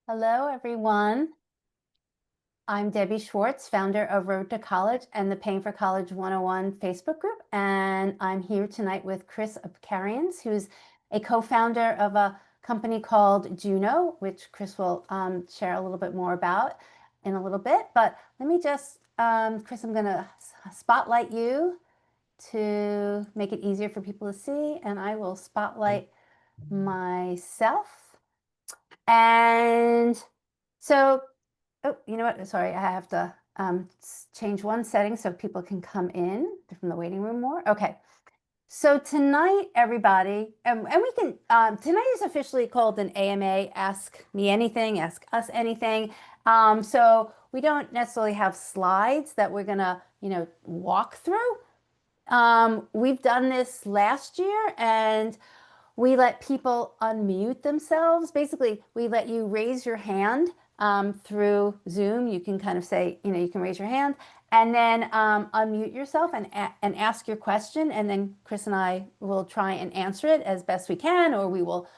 Hello, everyone. I'm Debbie Schwartz, founder of Road to College and the Paying for College 101 Facebook group. And I'm here tonight with Chris Abkarians, who's a co-founder of a company called Juno, which Chris will share a little bit more about in a little bit. But let me just, Chris, I'm going to spotlight you to make it easier for people to see. And I will spotlight myself. And so, oh, you know what? Sorry, I have to change one setting so people can come in from the waiting room more. Okay. So tonight, everybody, and we can, tonight is officially called an AMA, Ask Me Anything, Ask Us Anything. So we don't necessarily have slides that we're going to, walk through. We've done this last year and we let people unmute themselves. Basically, we let you raise your hand through Zoom. You can kind of say, you can raise your hand and then unmute yourself and ask your question. And then Chris and I will try and answer it as best we can, or we will,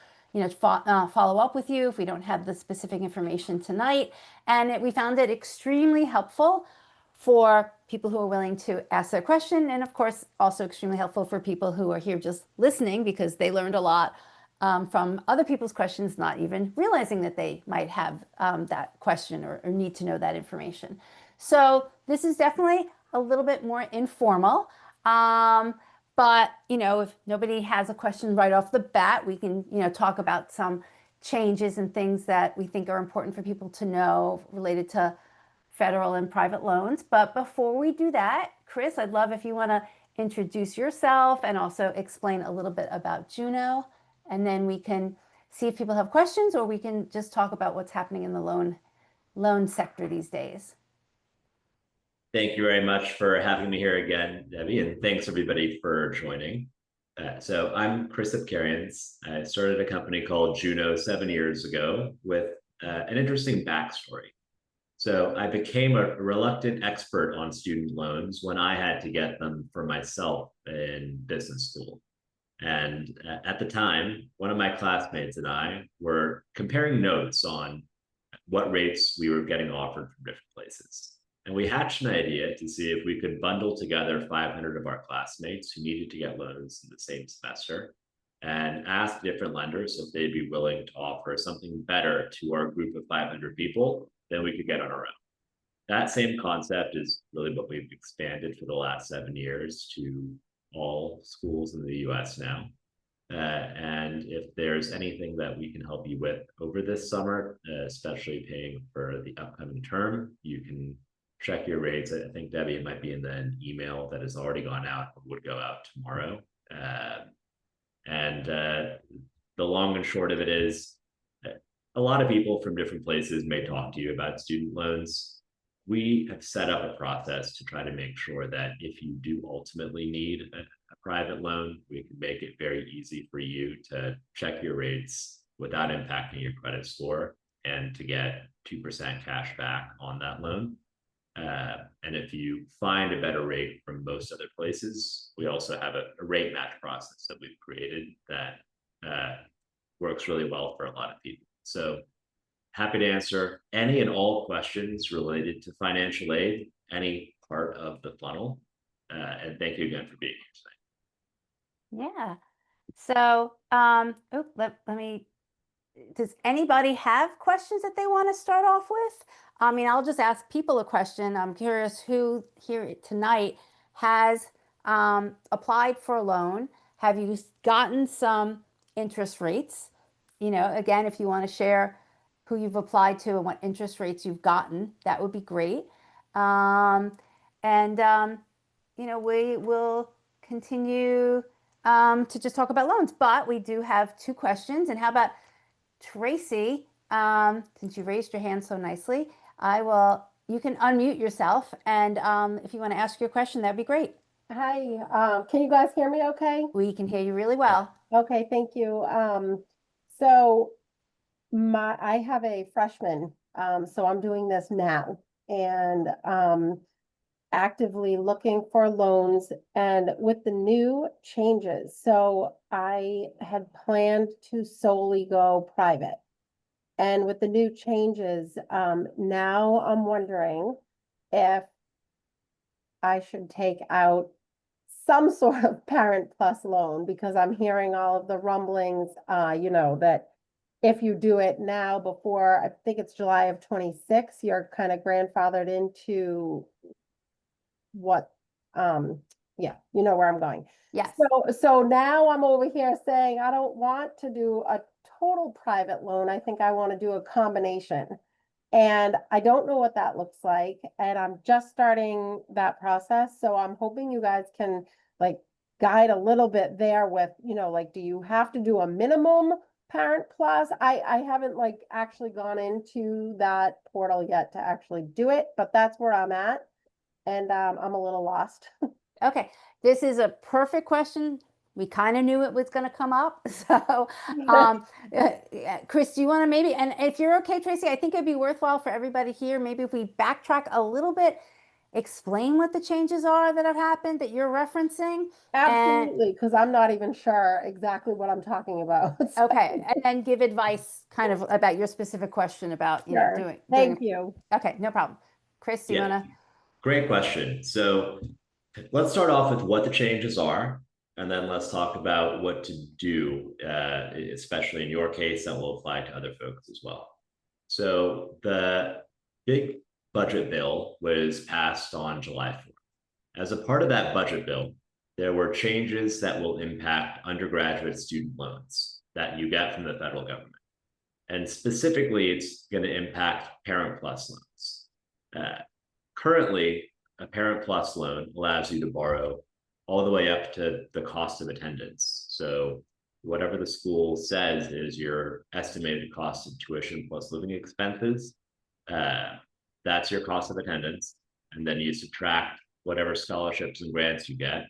follow up with you if we don't have the specific information tonight. And we found it extremely helpful for people who are willing to ask their question, and of course also extremely helpful for people who are here just listening because they learned a lot from other people's questions, not even realizing that they might have that question or need to know that information. So this is definitely a little bit more informal, but if nobody has a question right off the bat, we can talk about some changes and things that we think are important for people to know related to federal and private loans. But before we do that, Chris, I'd love if you want to introduce yourself and also explain a little bit about Juno. And then we can see if people have questions, or we can just talk about what's happening in the loan sector these days. Thank you very much for having me here again, Debbie, and thanks everybody for joining. So I'm Chris Abkarians. I started a company called Juno 7 years ago with an interesting backstory. So I became a reluctant expert on student loans when I had to get them for myself in business school. And at the time, one of my classmates and I were comparing notes on what rates we were getting offered from different places. And we hatched an idea to see if we could bundle together 500 of our classmates who needed to get loans in the same semester and ask different lenders if they'd be willing to offer something better to our group of 500 people than we could get on our own. That same concept is really what we've expanded for the last 7 years to all schools in the US now. And if there's anything that we can help you with over this summer, especially paying for the upcoming term, you can check your rates. I think, Debbie, it might be in the email that has already gone out or would go out tomorrow. And the long and short of it is a lot of people from different places may talk to you about student loans. We have set up a process to try to make sure that if you do ultimately need a private loan, we can make it very easy for you to check your rates without impacting your credit score and to get 2% cash back on that loan. And if you find a better rate from most other places, we also have a rate match process that we've created that works really well for a lot of people. So happy to answer any and all questions related to financial aid, any part of the funnel. And thank you again for being here tonight. Yeah. So, let me, does anybody have questions that they want to start off with? I mean, I'll just ask people a question. I'm curious who here tonight has applied for a loan. Have you gotten some interest rates? Again, if you want to share who you've applied to and what interest rates you've gotten, that would be great. We will continue to just talk about loans, but we do have two questions. And how about Tracy, since you raised your hand so nicely, you can unmute yourself. And if you want to ask your question, that'd be great. Hi, can you guys hear me okay? We can hear you really well. Okay, thank you. So I have a freshman, so I'm doing this now and actively looking for loans and with the new changes. So I had planned to solely go private. And with the new changes, now I'm wondering if I should take out some sort of Parent Plus loan, because I'm hearing all of the rumblings, that if you do it now before, I think it's July of 26, you're kind of grandfathered into what, yeah, you know where I'm going. Yes. So now I'm over here saying I don't want to do a total private loan. I think I want to do a combination. And I don't know what that looks like. And I'm just starting that process. So I'm hoping you guys can like guide a little bit there with, like, do you have to do a minimum Parent Plus? I haven't like actually gone into that portal yet to actually do it, but that's where I'm at. And I'm a little lost. Okay, this is a perfect question. We kind of knew it was going to come up. So, Chris, do you want to maybe, and if you're okay, Tracy, I think it'd be worthwhile for everybody here, maybe if we backtrack a little bit, explain what the changes are that have happened that you're referencing. And Absolutely, because I'm not even sure exactly what I'm talking about. So, okay, and then give advice kind of about your specific question about, sure. doing. Thank you. Okay, no problem. Chris, do you Yeah, want to? great question. So let's start off with what the changes are, and then let's talk about what to do, especially in your case, that will apply to other folks as well. So the big budget bill was passed on July 4th. As a part of that budget bill, there were changes that will impact undergraduate student loans that you get from the federal government. And specifically, it's going to impact Parent Plus loans. Currently, a Parent Plus loan allows you to borrow all the way up to the cost of attendance. So whatever the school says is your estimated cost of tuition plus living expenses, that's your cost of attendance. And then you subtract whatever scholarships and grants you get.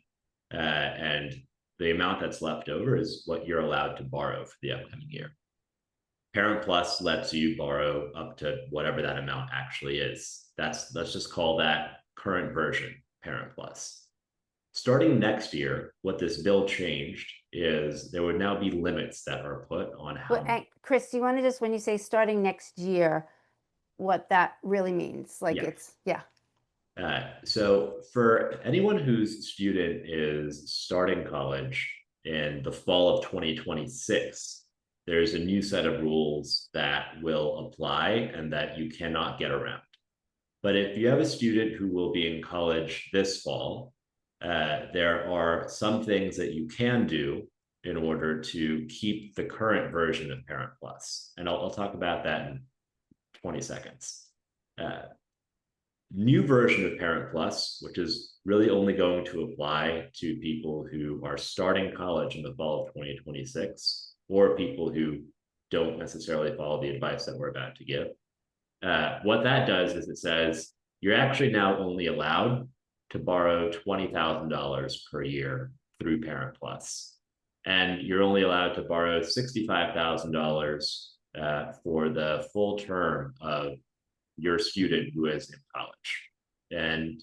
And the amount that's left over is what you're allowed to borrow for the upcoming year. Parent Plus lets you borrow up to whatever that amount actually is. Let's just call that current version, Parent Plus. Starting next year, what this bill changed is there would now be limits that are put on how. Chris, do you want to just, when you say starting next year, what that really means? Like Yeah. So for anyone whose student is starting college in the fall of 2026, there's a new set of rules that will apply and that you cannot get around. But if you have a student who will be in college this fall, there are some things that you can do in order to keep the current version of Parent Plus. And I'll talk about that in 20 seconds. New version of Parent Plus, which is really only going to apply to people who are starting college in the fall of 2026, or people who don't necessarily follow the advice that we're about to give. What that does is it says you're actually now only allowed to borrow $20,000 per year through Parent Plus. And you're only allowed to borrow $65,000 for the full term of your student who is in college. And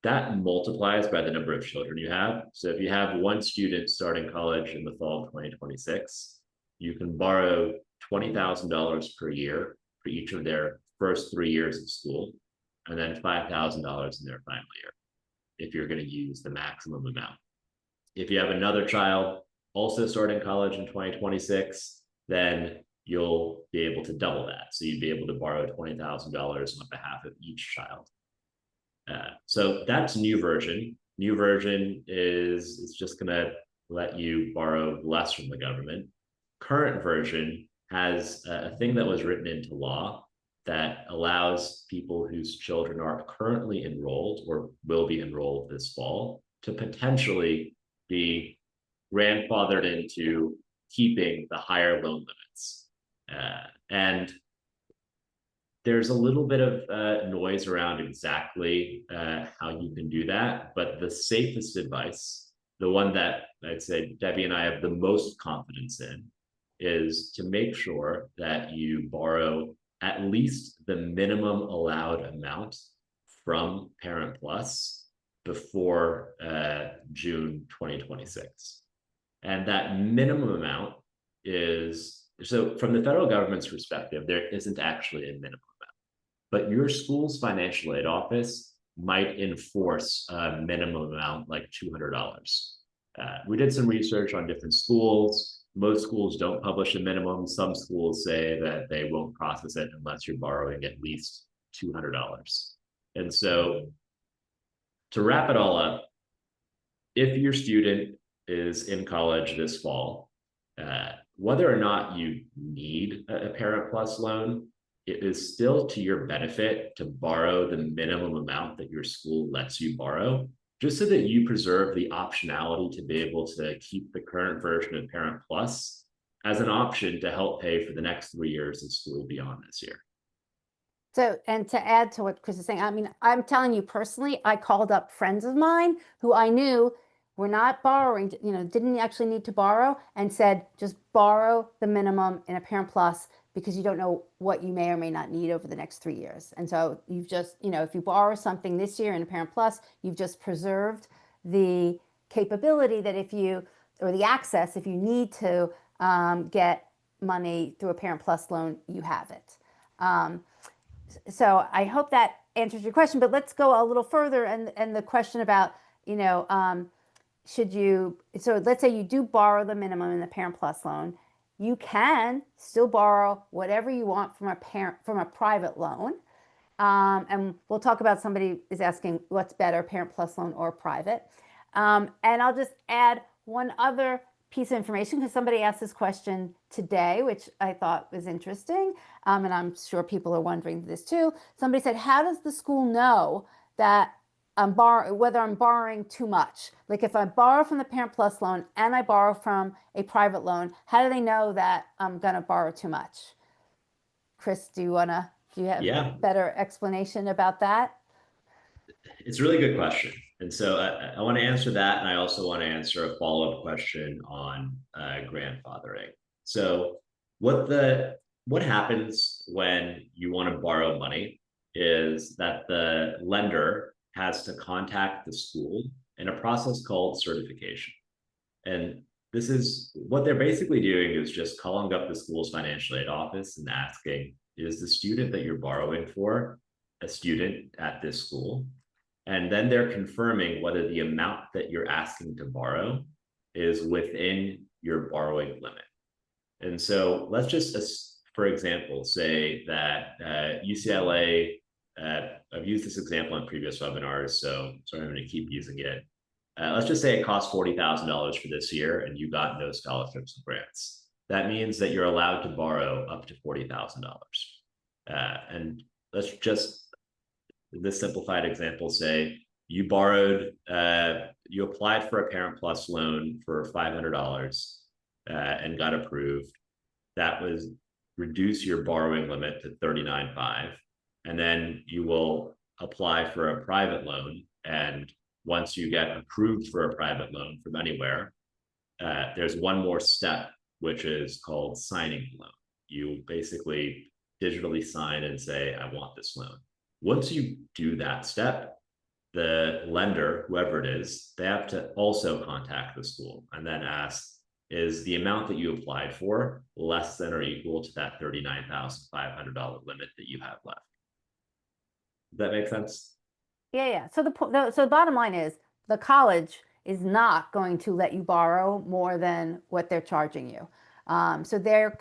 that multiplies by the number of children you have. So if you have one student starting college in the fall of 2026, you can borrow $20,000 per year for each of their first 3 years of school, and then $5,000 in their final year, if you're going to use the maximum amount. If you have another child also starting college in 2026, then you'll be able to double that. So you'd be able to borrow $20,000 on behalf of each child. So that's new version. New version is just going to let you borrow less from the government. Current version has a thing that was written into law that allows people whose children are currently enrolled or will be enrolled this fall to potentially be grandfathered into keeping the higher loan limits. And there's a little bit of noise around exactly how you can do that, but the safest advice, the one that I'd say Debbie and I have the most confidence in, is to make sure that you borrow at least the minimum allowed amount from Parent Plus before June 2026. And that minimum amount is So from the federal government's perspective, there isn't actually a minimum amount, but your school's financial aid office might enforce a minimum amount like $200. We did some research on different schools. Most schools don't publish a minimum. Some schools say that they won't process it unless you're borrowing at least $200. And so to wrap it all up, if your student is in college this fall, whether or not you need a Parent Plus loan, it is still to your benefit to borrow the minimum amount that your school lets you borrow, just so that you preserve the optionality to be able to keep the current version of Parent Plus as an option to help pay for the next 3 years of school beyond this year. So, and to add to what Chris is saying, I mean, I'm telling you personally, I called up friends of mine who I knew were not borrowing, didn't actually need to borrow, and said, just borrow the minimum in a Parent Plus because you don't know what you may or may not need over the next 3 years. And so you've just, if you borrow something this year in a Parent Plus, you've just preserved the capability that or the access, if you need to get money through a Parent Plus loan, you have it. So I hope that answers your question, but let's go a little further. And the question about, so let's say you do borrow the minimum in the Parent Plus loan, you can still borrow whatever you want from a private loan. And we'll talk about, somebody is asking what's better, Parent Plus loan or private. And I'll just add one other piece of information because somebody asked this question today, which I thought was interesting. And I'm sure people are wondering this too. Somebody said, how does the school know that whether I'm borrowing too much? Like if I borrow from the Parent Plus loan and I borrow from a private loan, how do they know that I'm going to borrow too much? Chris, do you have a better explanation about that? It's a really good question. And so I want to answer that. And I also want to answer a follow-up question on grandfathering. So what happens when you want to borrow money is that the lender has to contact the school in a process called certification. And this is what they're basically doing is just calling up the school's financial aid office and asking, is the student that you're borrowing for a student at this school? And then they're confirming whether the amount that you're asking to borrow is within your borrowing limit. And so let's just, for example, say that UCLA, I've used this example in previous webinars, so I'm going to keep using it. Let's just say it costs $40,000 for this year and you got no scholarships and grants. That means that you're allowed to borrow up to $40,000. And let's just, this simplified example, say you borrowed, you applied for a Parent Plus loan for $500 and got approved. That was reduce your borrowing limit to $39,500. And then you will apply for a private loan. And once you get approved for a private loan from anywhere, there's one more step, which is called signing the loan. You basically digitally sign and say, I want this loan. Once you do that step, the lender, whoever it is, they have to also contact the school and then ask, is the amount that you applied for less than or equal to that $39,500 limit that you have left? Does that make sense? Yeah. So the bottom line is the college is not going to let you borrow more than what they're charging you. So they're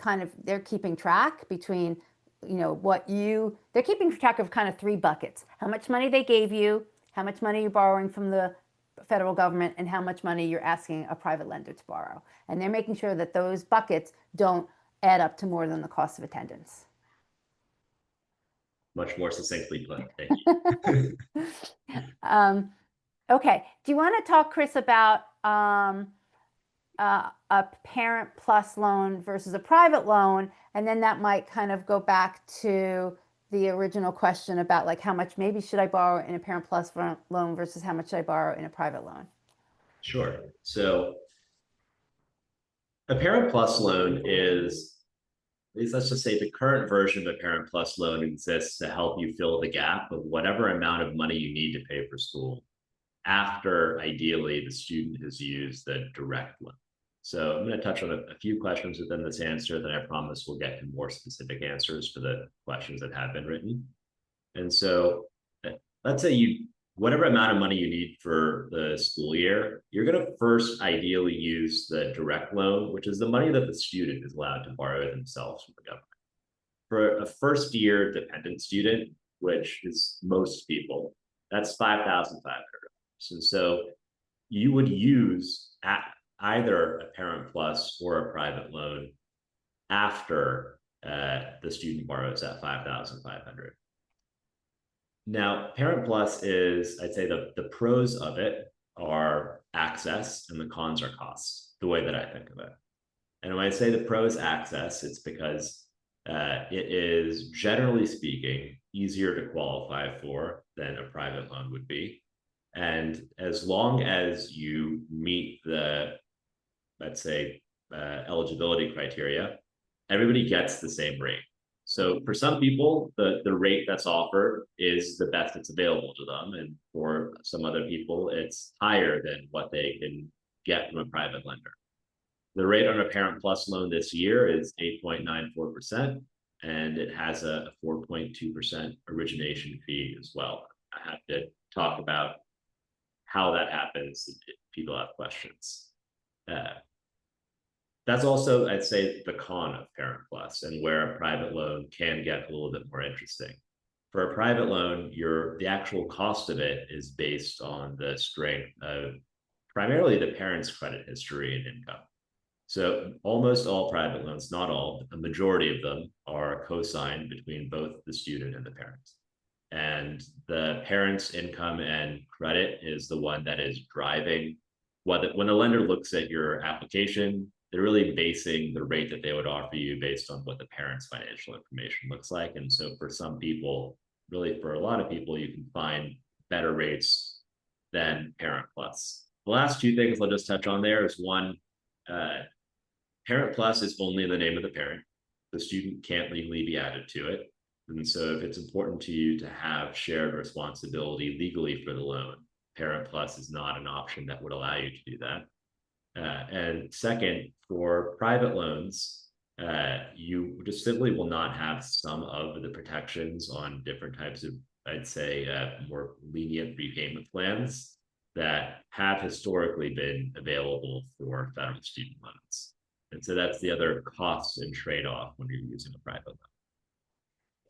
keeping track between, they're keeping track of kind of 3 buckets: how much money they gave you, how much money you're borrowing from the federal government, and how much money you're asking a private lender to borrow. And they're making sure that those buckets don't add up to more than the cost of attendance. Much more succinctly put. Thank you. Okay. Do you want to talk, Chris, about a Parent Plus loan versus a private loan? And then that might kind of go back to the original question about like how much maybe should I borrow in a Parent Plus loan versus how much should I borrow in a private loan? Sure. So a Parent Plus loan is, at least let's just say the current version of a Parent Plus loan exists to help you fill the gap of whatever amount of money you need to pay for school after ideally the student has used the direct loan. So I'm going to touch on a few questions within this answer, then I promise we'll get to more specific answers for the questions that have been written. And so let's say whatever amount of money you need for the school year, you're going to first ideally use the direct loan, which is the money that the student is allowed to borrow themselves from the government. For a first year dependent student, which is most people, that's $5,500. And so you would use either a Parent Plus or a private loan after the student borrows that $5,500. Now, Parent Plus is, I'd say the pros of it are access and the cons are costs, the way that I think of it. And when I say the pros access, it's because it is, generally speaking, easier to qualify for than a private loan would be. And as long as you meet the, let's say, eligibility criteria, everybody gets the same rate. So for some people, the rate that's offered is the best that's available to them. And for some other people, it's higher than what they can get from a private lender. The rate on a Parent Plus loan this year is 8.94%, and it has a 4.2% origination fee as well. I have to talk about how that happens if people have questions. That's also, I'd say, the con of Parent Plus and where a private loan can get a little bit more interesting. For a private loan, the actual cost of it is based on the strength of primarily the parent's credit history and income. So almost all private loans, not all, but the majority of them are co-signed between both the student and the parent. And the parent's income and credit is the one that is driving when the lender looks at your application, they're really basing the rate that they would offer you based on what the parent's financial information looks like. And so for some people, really for a lot of people, you can find better rates than Parent Plus. The last two things I'll just touch on there is one, Parent Plus is only in the name of the parent. The student can't legally be added to it. And so if it's important to you to have shared responsibility legally for the loan, Parent Plus is not an option that would allow you to do that. And second, for private loans, you just simply will not have some of the protections on different types of, I'd say, more lenient repayment plans that have historically been available for federal student loans. And so that's the other cost and trade-off when you're using a private loan.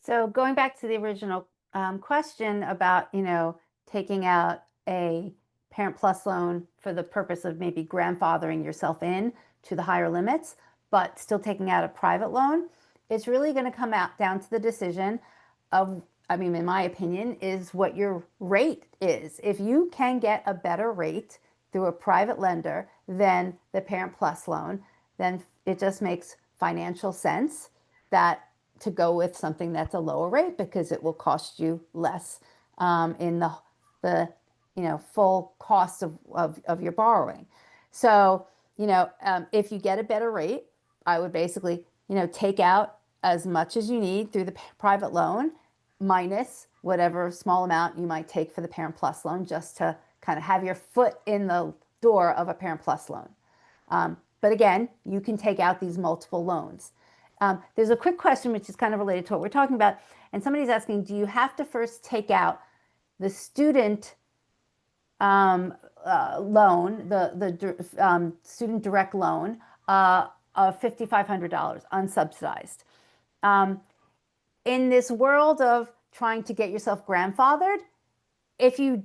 So going back to the original question about, taking out a Parent Plus loan for the purpose of maybe grandfathering yourself in to the higher limits, but still taking out a private loan, it's really going to come out down to the decision of, in my opinion, is what your rate is. If you can get a better rate through a private lender than the Parent Plus loan, then it just makes financial sense that to go with something that's a lower rate because it will cost you less in the full cost of your borrowing. So, if you get a better rate, I would basically, take out as much as you need through the private loan minus whatever small amount you might take for the Parent Plus loan just to kind of have your foot in the door of a Parent Plus loan. But again, you can take out these multiple loans. There's a quick question which is kind of related to what we're talking about. And somebody's asking, do you have to first take out the student loan, the student direct loan of $5,500 unsubsidized? In this world of trying to get yourself grandfathered, if you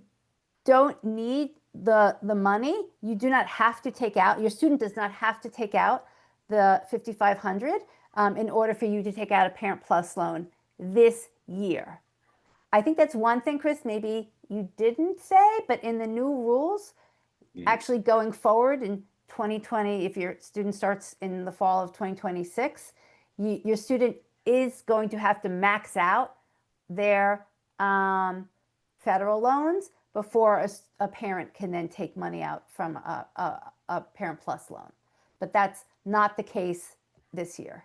don't need the money, you do not have to take out, your student does not have to take out the $5,500 in order for you to take out a Parent Plus loan this year. I think that's one thing, Chris, maybe you didn't say, but in the new rules, actually going forward in 2020, if your student starts in the fall of 2026, your student is going to have to max out their federal loans before a parent can then take money out from a Parent Plus loan. But that's not the case this year.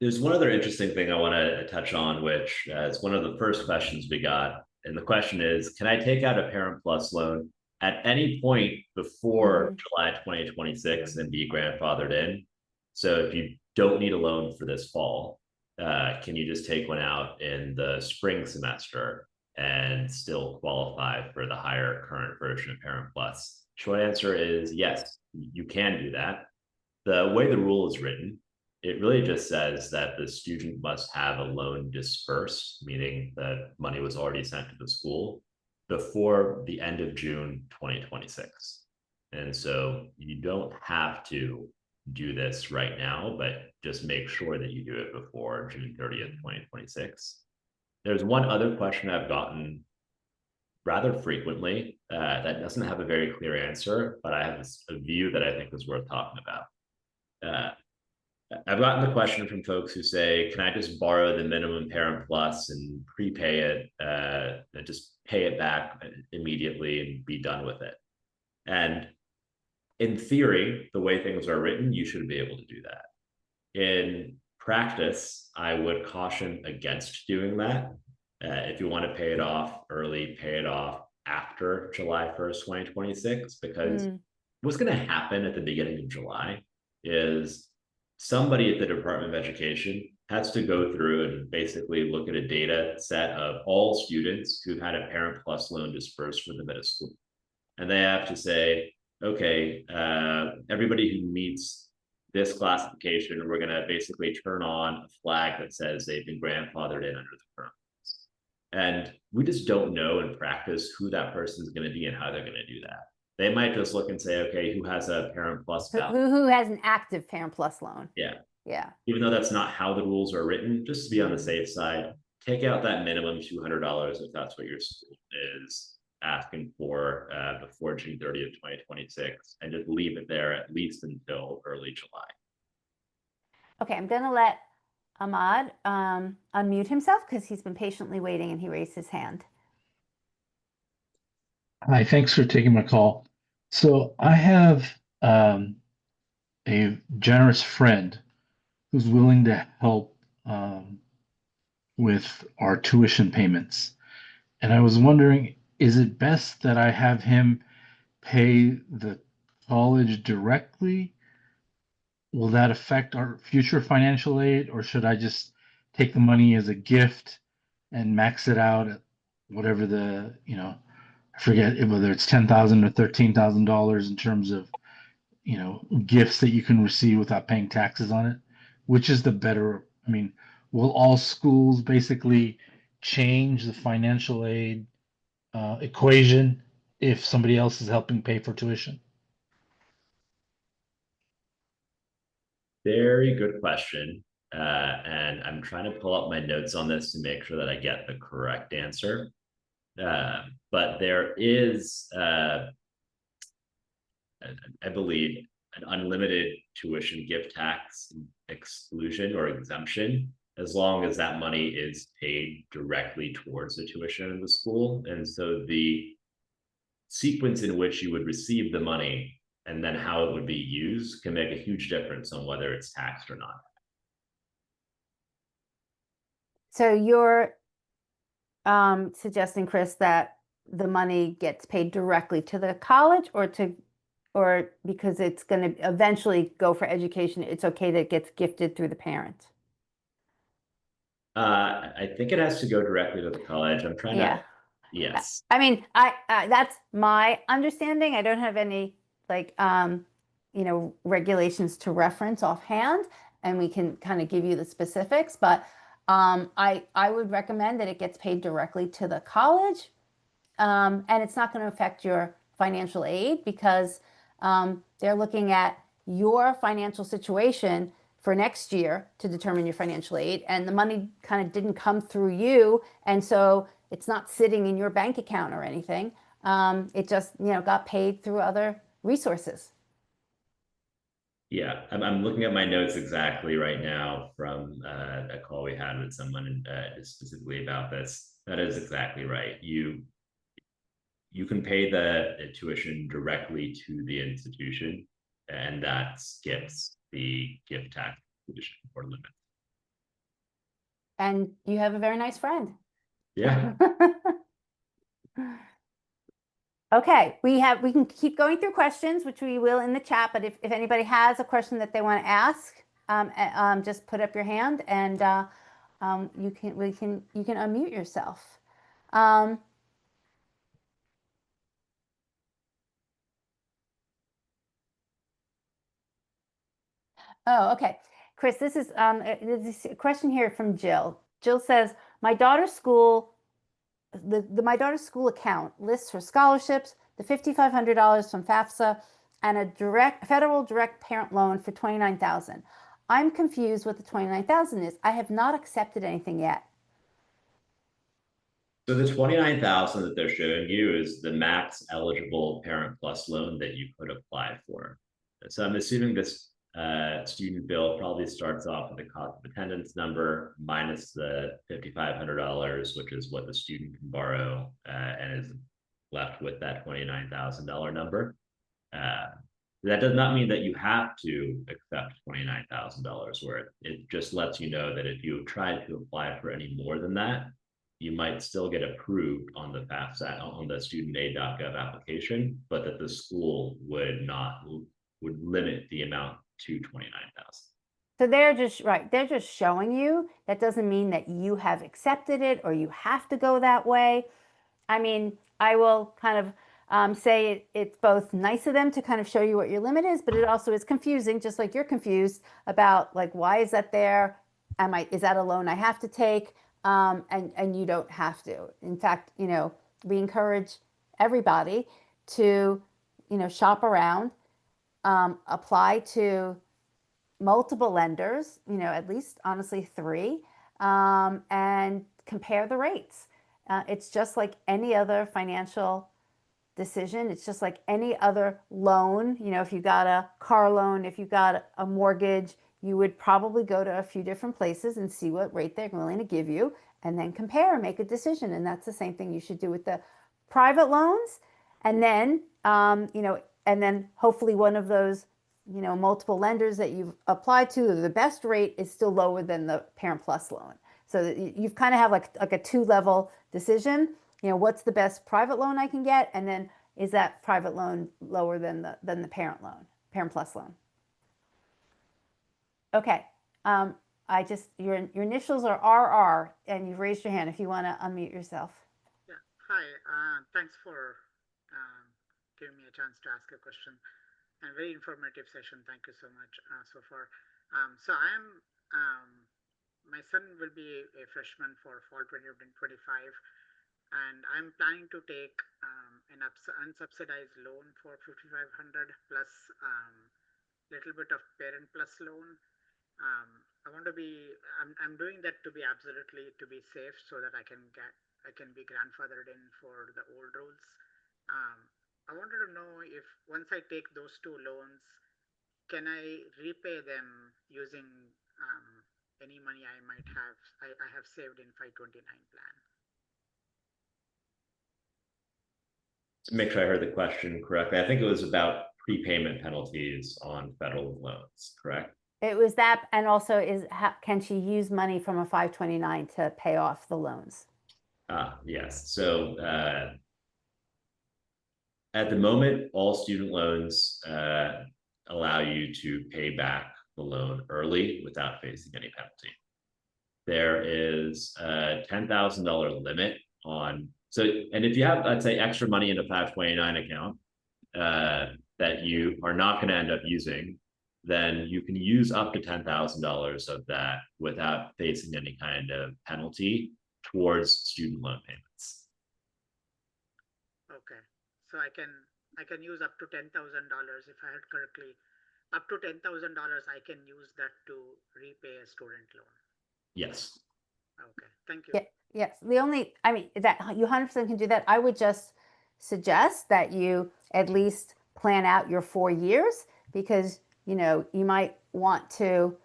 There's one other interesting thing I want to touch on, which is one of the first questions we got. And the question is, can I take out a Parent Plus loan at any point before Mhm. July 2026 and be grandfathered in. So if you don't need a loan for this fall, can you just take one out in the spring semester and still qualify for the higher current version of Parent Plus? Short answer is yes, you can do that. The way the rule is written, it really just says that the student must have a loan dispersed, meaning that money was already sent to the school before the end of June 2026. And so you don't have to do this right now, but just make sure that you do it before June 30th, 2026. There's one other question I've gotten rather frequently that doesn't have a very clear answer, but I have a view that I think is worth talking about. I've gotten the question from folks who say, can I just borrow the minimum Parent Plus and prepay it, and just pay it back immediately and be done with it? And in theory, the way things are written, you should be able to do that. In practice, I would caution against doing that. If you want to pay it off early, pay it off after July 1st, 2026, because what's going to happen at the beginning of July is somebody at the Department of Education has to go through and basically look at a data set of all students who've had a Parent Plus loan dispersed for them at a school. And they have to say, okay, everybody who meets this classification, we're going to basically turn on a flag that says they've been grandfathered in under the current. And we just don't know in practice who that person is going to be and how they're going to do that. They might just look and say, okay, who has a Parent Plus balance? Who has an active Parent Plus loan? Yeah. Yeah. Even though that's not how the rules are written, just to be on the safe side, take out that minimum $200 if that's what your school is asking for before June 30th, 2026, and just leave it there at least until early July. Okay, I'm going to let Ahmad unmute himself because he's been patiently waiting and he raised his hand. Hi, thanks for taking my call. So I have a generous friend who's willing to help with our tuition payments. And I was wondering, is it best that I have him pay the college directly? Will that affect our future financial aid, or should I just take the money as a gift and max it out at whatever the, I forget whether it's $10,000 or $13,000 in terms of, gifts that you can receive without paying taxes on it? Which is the better? I mean, will all schools basically change the financial aid equation if somebody else is helping pay for tuition? Very good question. And I'm trying to pull up my notes on this to make sure that I get the correct answer. But there is, I believe, an unlimited tuition gift tax exclusion or exemption, as long as that money is paid directly towards the tuition of the school. And so the sequence in which you would receive the money and then how it would be used can make a huge difference on whether it's taxed or not. So you're suggesting, Chris, that the money gets paid directly to the college, or because it's going to eventually go for education, it's okay that it gets gifted through the parent? I think it has to go directly to the college. I'm trying Yeah. to, yes. I mean, that's my understanding. I don't have any regulations to reference offhand, and we can kind of give you the specifics, but I would recommend that it gets paid directly to the college. And it's not going to affect your financial aid because they're looking at your financial situation for next year to determine your financial aid. And the money kind of didn't come through you. And so it's not sitting in your bank account or anything. It just, got paid through other resources. Yeah, I'm looking at my notes exactly right now from a call we had with someone specifically about this. That is exactly right. You can pay the tuition directly to the institution, and that skips the gift tax tuition or limit. And you have a very nice friend. Yeah. Okay, we can keep going through questions, which we will in the chat, but if anybody has a question that they want to ask, just put up your hand and you can unmute yourself. Oh, okay. Chris, this is a question here from Jill. Jill says, my daughter's school, my daughter's school account lists her scholarships, the $5,500 from FAFSA, and a federal direct parent loan for $29,000. I'm confused what the $29,000 is. I have not accepted anything yet. So the $29,000 that they're showing you is the max eligible Parent Plus loan that you could apply for. So I'm assuming this student bill probably starts off with a cost of attendance number minus the $5,500, which is what the student can borrow, and is left with that $29,000 number. That does not mean that you have to accept $29,000 worth. It just lets you know that if you try to apply for any more than that, you might still get approved on the FAFSA, on the studentaid.gov application, but that the school would limit the amount to $29,000. So they're just right. They're just showing you. That doesn't mean that you have accepted it or you have to go that way. I mean, I will kind of say it's both nice of them to kind of show you what your limit is, but it also is confusing, just like you're confused about like, why is that there? Is that a loan I have to take? And you don't have to. In fact, we encourage everybody to, shop around, apply to multiple lenders, at least honestly 3, and compare the rates. It's just like any other financial decision. It's just like any other loan. If you got a car loan, if you got a mortgage, you would probably go to a few different places and see what rate they're willing to give you and then compare and make a decision. And that's the same thing you should do with the private loans. And then, and then hopefully one of those, multiple lenders that you've applied to, the best rate is still lower than the Parent Plus loan. So that you've kind of have like a 2-level decision. What's the best private loan I can get? And then is that private loan lower than the Parent Plus loan? Okay. Your initials are RR, and you've raised your hand if you want to unmute yourself. Yeah. Hi. Thanks for giving me a chance to ask a question. And very informative session. Thank you so much so far. So my son will be a freshman for fall 2025, and I'm planning to take an unsubsidized loan for $5,500 plus little bit of Parent Plus loan. I'm doing that to be safe, so that I can be grandfathered in for the old rules. I wanted to know if once I take those 2 loans, can I repay them using any money I might have I have saved in 529 plan? To make sure I heard the question correctly, I think it was about prepayment penalties on federal loans, correct? It was that, and also can she use money from a 529 to pay off the loans? Yes. So at the moment, all student loans allow you to pay back the loan early without facing any penalty. There is a $10,000 limit on, and if you have, let's say, extra money in a 529 account that you are not going to end up using, then you can use up to $10,000 of that without facing any kind of penalty towards student loan payments. Okay, so I can use up to $10,000 if I heard correctly. Up to $10,000, I can use that to repay a student loan. Yes. Okay, thank you. Yeah, yes. That you 100% can do that. I would just suggest that you at least plan out your 4 years, because you might want to,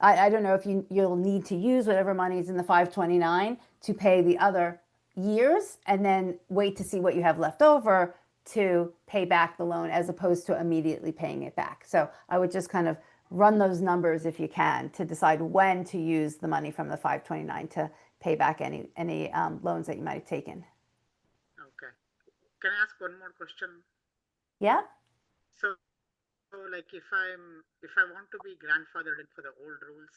I don't know if you'll need to use whatever money is in the 529 to pay the other years and then wait to see what you have left over to pay back the loan, as opposed to immediately paying it back. So I would just kind of run those numbers if you can to decide when to use the money from the 529 to pay back any loans that you might have taken. Okay. can I ask one more question? Yeah. So, like if I want to be grandfathered in for the old rules,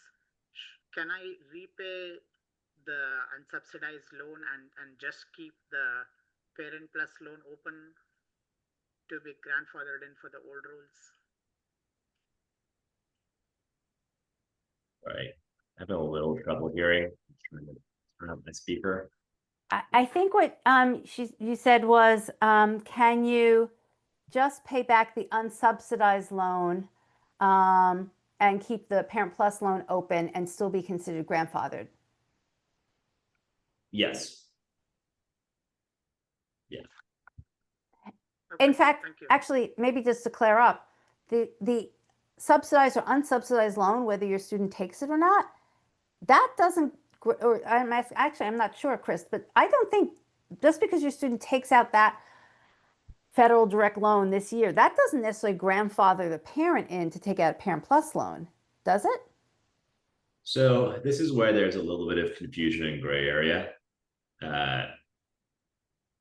can I repay the unsubsidized loan and just keep the parent plus loan open to be grandfathered in for the old rules? Right. I'm having a little trouble hearing. I'm trying to turn up my speaker. I think what you said was, can you just pay back the unsubsidized loan and keep the Parent Plus loan open and still be considered grandfathered? Yes. Okay, In fact, thank you. actually, maybe just to clear up, the subsidized or unsubsidized loan, whether your student takes it or not, that doesn't, or I'm not sure, Chris, but I don't think just because your student takes out that federal direct loan this year, that doesn't necessarily grandfather the parent in to take out a Parent Plus loan, does it? So this is where there's a little bit of confusion and gray area.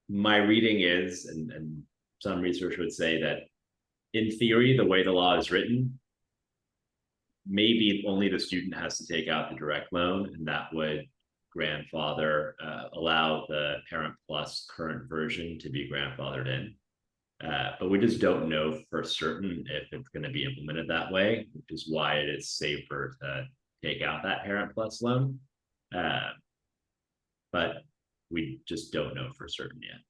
My reading is, and some research would say that in theory, the way the law is written, maybe only the student has to take out the direct loan, and that would grandfather, allow the Parent Plus current version to be grandfathered in. But we just don't know for certain if it's going to be implemented that way, which is why it is safer to take out that Parent Plus loan. But we just don't know for certain yet.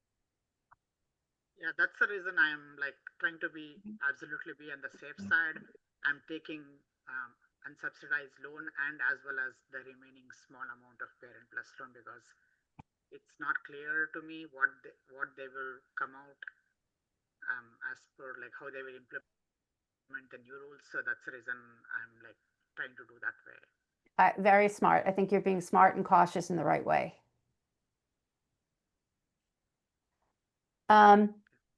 Yeah, that's the reason I am like trying to be absolutely be on the safe side. I'm taking unsubsidized loan and as well as the remaining small amount of parent plus loan because it's not clear to me what they will come out as per like how they will implement the new rules. So that's the reason I'm like trying to do that way. Very smart. I think you're being smart and cautious in the right way.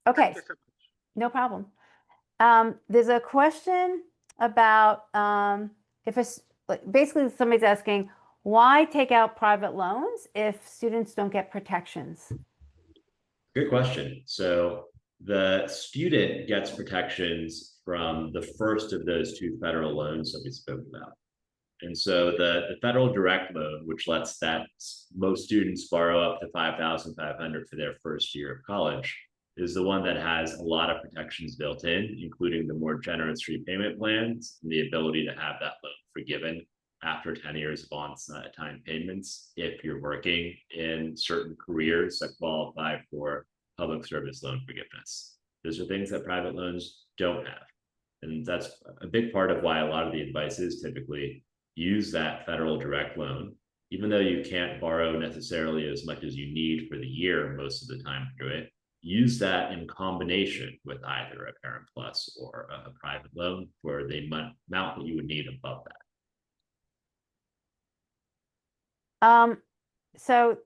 Okay, Thank you so much. no problem. There's a question about if it's basically somebody's asking why take out private loans if students don't get protections? Good question. So the student gets protections from the first of those two federal loans that we spoke about. And so the federal direct loan, which lets that most students borrow up to $5,500 for their first year of college, is the one that has a lot of protections built in, including the more generous repayment plans and the ability to have that loan forgiven after 10 years of on-time payments if you're working in certain careers that qualify for public service loan forgiveness. Those are things that private loans don't have. And that's a big part of why a lot of the advice is typically use that federal direct loan, even though you can't borrow necessarily as much as you need for the year most of the time through it. Use that in combination with either a Parent Plus or a private loan for the amount that you would need above that. So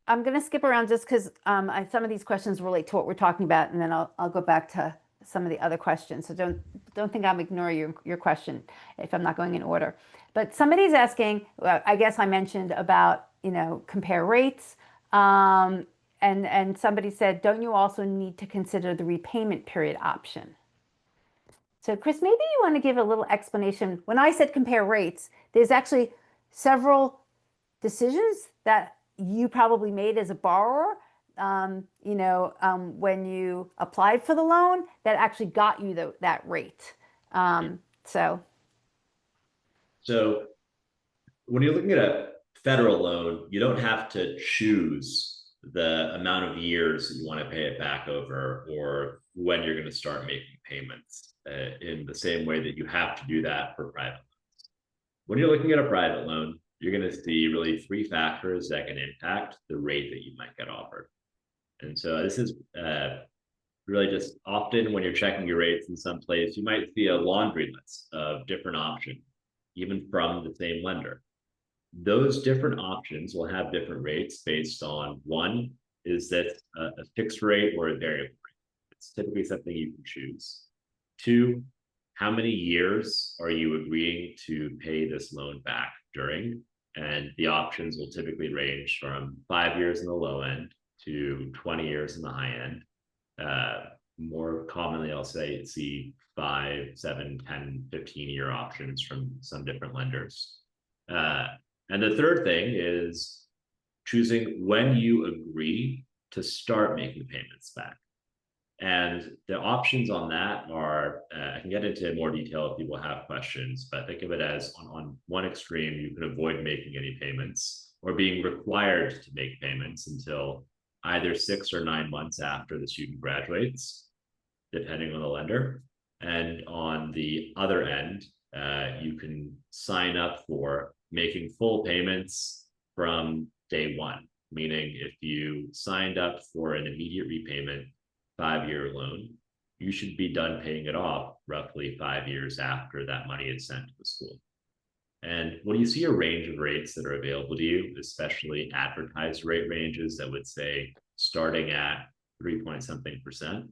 I'm going to skip around just because some of these questions relate to what we're talking about, and then I'll go back to some of the other questions. So don't think I'm ignoring your question if I'm not going in order. But somebody's asking, I guess I mentioned about, compare rates. And somebody said, don't you also need to consider the repayment period option? So Chris, maybe you want to give a little explanation. When I said compare rates, there's actually several decisions that you probably made as a borrower, when you applied for the loan that actually got you that rate. So when you're looking at a federal loan, you don't have to choose the amount of years that you want to pay it back over or when you're going to start making payments in the same way that you have to do that for private loans. When you're looking at a private loan, you're going to see really three factors that can impact the rate that you might get offered. And so this is really just often when you're checking your rates in some place, you might see a laundry list of different options, even from the same lender. Those different options will have different rates based on, one, is that a fixed rate or a variable rate? It's typically something you can choose. Two, how many years are you agreeing to pay this loan back during? And the options will typically range from 5 years in the low end to 20 years in the high end. More commonly, I'll say see 5, 7, 10, 15-year options from some different lenders. And the third thing is choosing when you agree to start making payments back. And the options on that are, I can get into more detail if people have questions, but think of it as on one extreme, you can avoid making any payments or being required to make payments until either 6 or 9 months after the student graduates, depending on the lender. And on the other end, you can sign up for making full payments from day one, meaning if you signed up for an immediate repayment 5-year loan, you should be done paying it off roughly 5 years after that money is sent to the school. And when you see a range of rates that are available to you, especially advertised rate ranges that would say starting at 3 point something percent,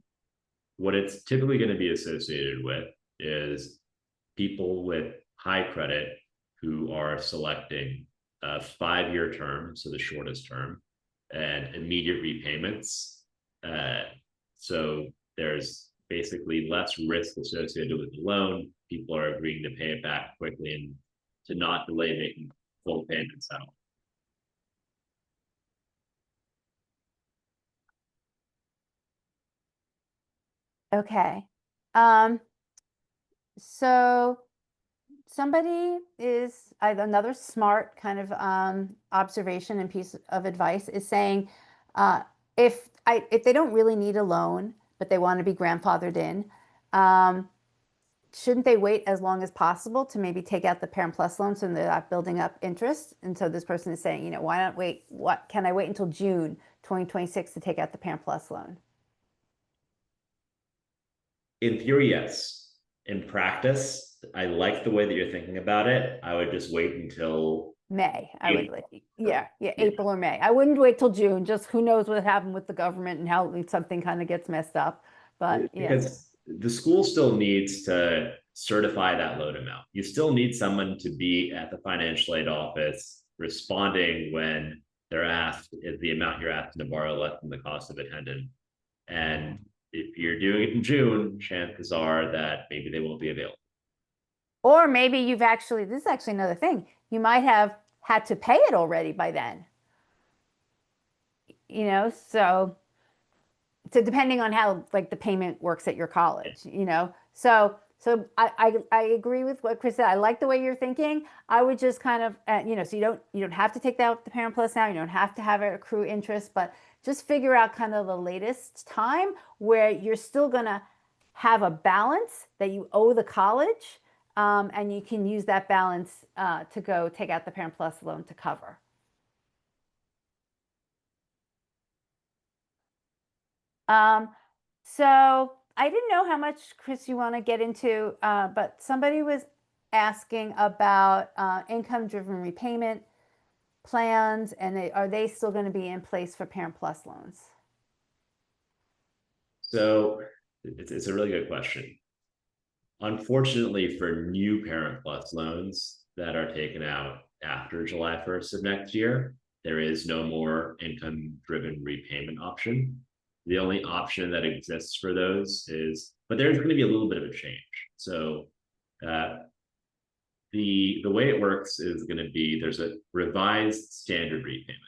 what it's typically going to be associated with is people with high credit who are selecting a 5-year term, so the shortest term, and immediate repayments. So there's basically less risk associated with the loan. People are agreeing to pay it back quickly and to not delay making full payments out. Okay. So somebody is another smart kind of observation and piece of advice is saying, if they don't really need a loan, but they want to be grandfathered in, shouldn't they wait as long as possible to maybe take out the Parent Plus loan so they're not building up interest? And so this person is saying, why not wait? What can I wait until June 2026 to take out the Parent Plus loan? In theory, yes. In practice, I like the way that you're thinking about it. I would just wait until May. I would April. yeah, April or May. I wouldn't wait till June. Just who knows what happened with the government and how something kind of gets messed up. But yeah, because the school still needs to certify that loan amount. You still need someone to be at the financial aid office responding when they're asked if the amount you're asking to borrow less than the cost of attendance. And if you're doing it in June, chances are that maybe they won't be available. or maybe you've actually, this is actually another thing. You might have had to pay it already by then. So depending on how like the payment works at your college, So I agree with what Chris said. I like the way you're thinking. I would just kind of, so you don't have to take out the Parent Plus now. You don't have to have it accrue interest, but just figure out kind of the latest time where you're still gonna have a balance that you owe the college, and you can use that balance to go take out the Parent Plus loan to cover. So I didn't know how much, Chris, you want to get into, but somebody was asking about income-driven repayment plans, and are they still going to be in place for Parent Plus loans? So it's a really good question. Unfortunately, for new Parent Plus loans that are taken out after July 1st of next year, there is no more income-driven repayment option. The only option that exists for those is, but there's going to be a little bit of a change. So the way it works is going to be, there's a revised standard repayment.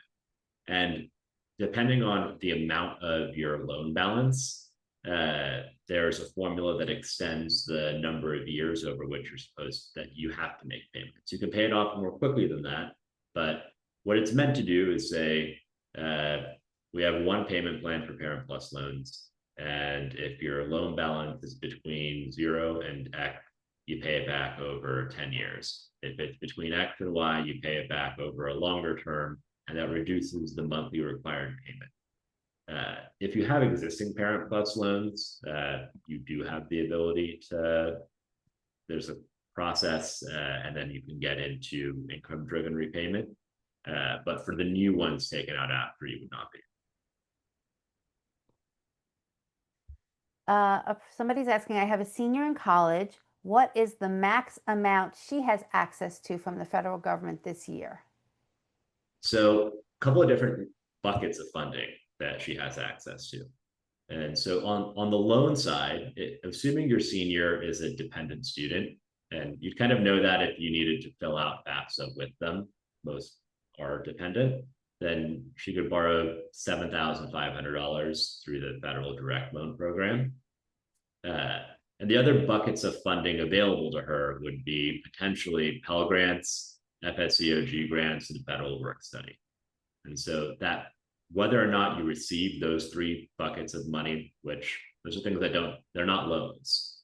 And depending on the amount of your loan balance, there's a formula that extends the number of years over which that you have to make payments. You can pay it off more quickly than that, but what it's meant to do is say, we have one payment plan for Parent Plus loans, and if your loan balance is between 0 and X, you pay it back over 10 years. If it's between X and Y, you pay it back over a longer term, and that reduces the monthly required payment. If you have existing Parent Plus loans, you do have the ability to, there's a process, and then you can get into income-driven repayment. But for the new ones taken out after, you would not be. Somebody's asking, I have a senior in college. What is the max amount she has access to from the federal government this year? So a couple of different buckets of funding that she has access to. And so on the loan side, assuming your senior is a dependent student, and you'd kind of know that if you needed to fill out FAFSA with them, most are dependent, then she could borrow $7,500 through the federal direct loan program. And the other buckets of funding available to her would be potentially Pell Grants, FSEOG grants, and federal work study. And so that whether or not you receive those three buckets of money, which those are things that they're not loans.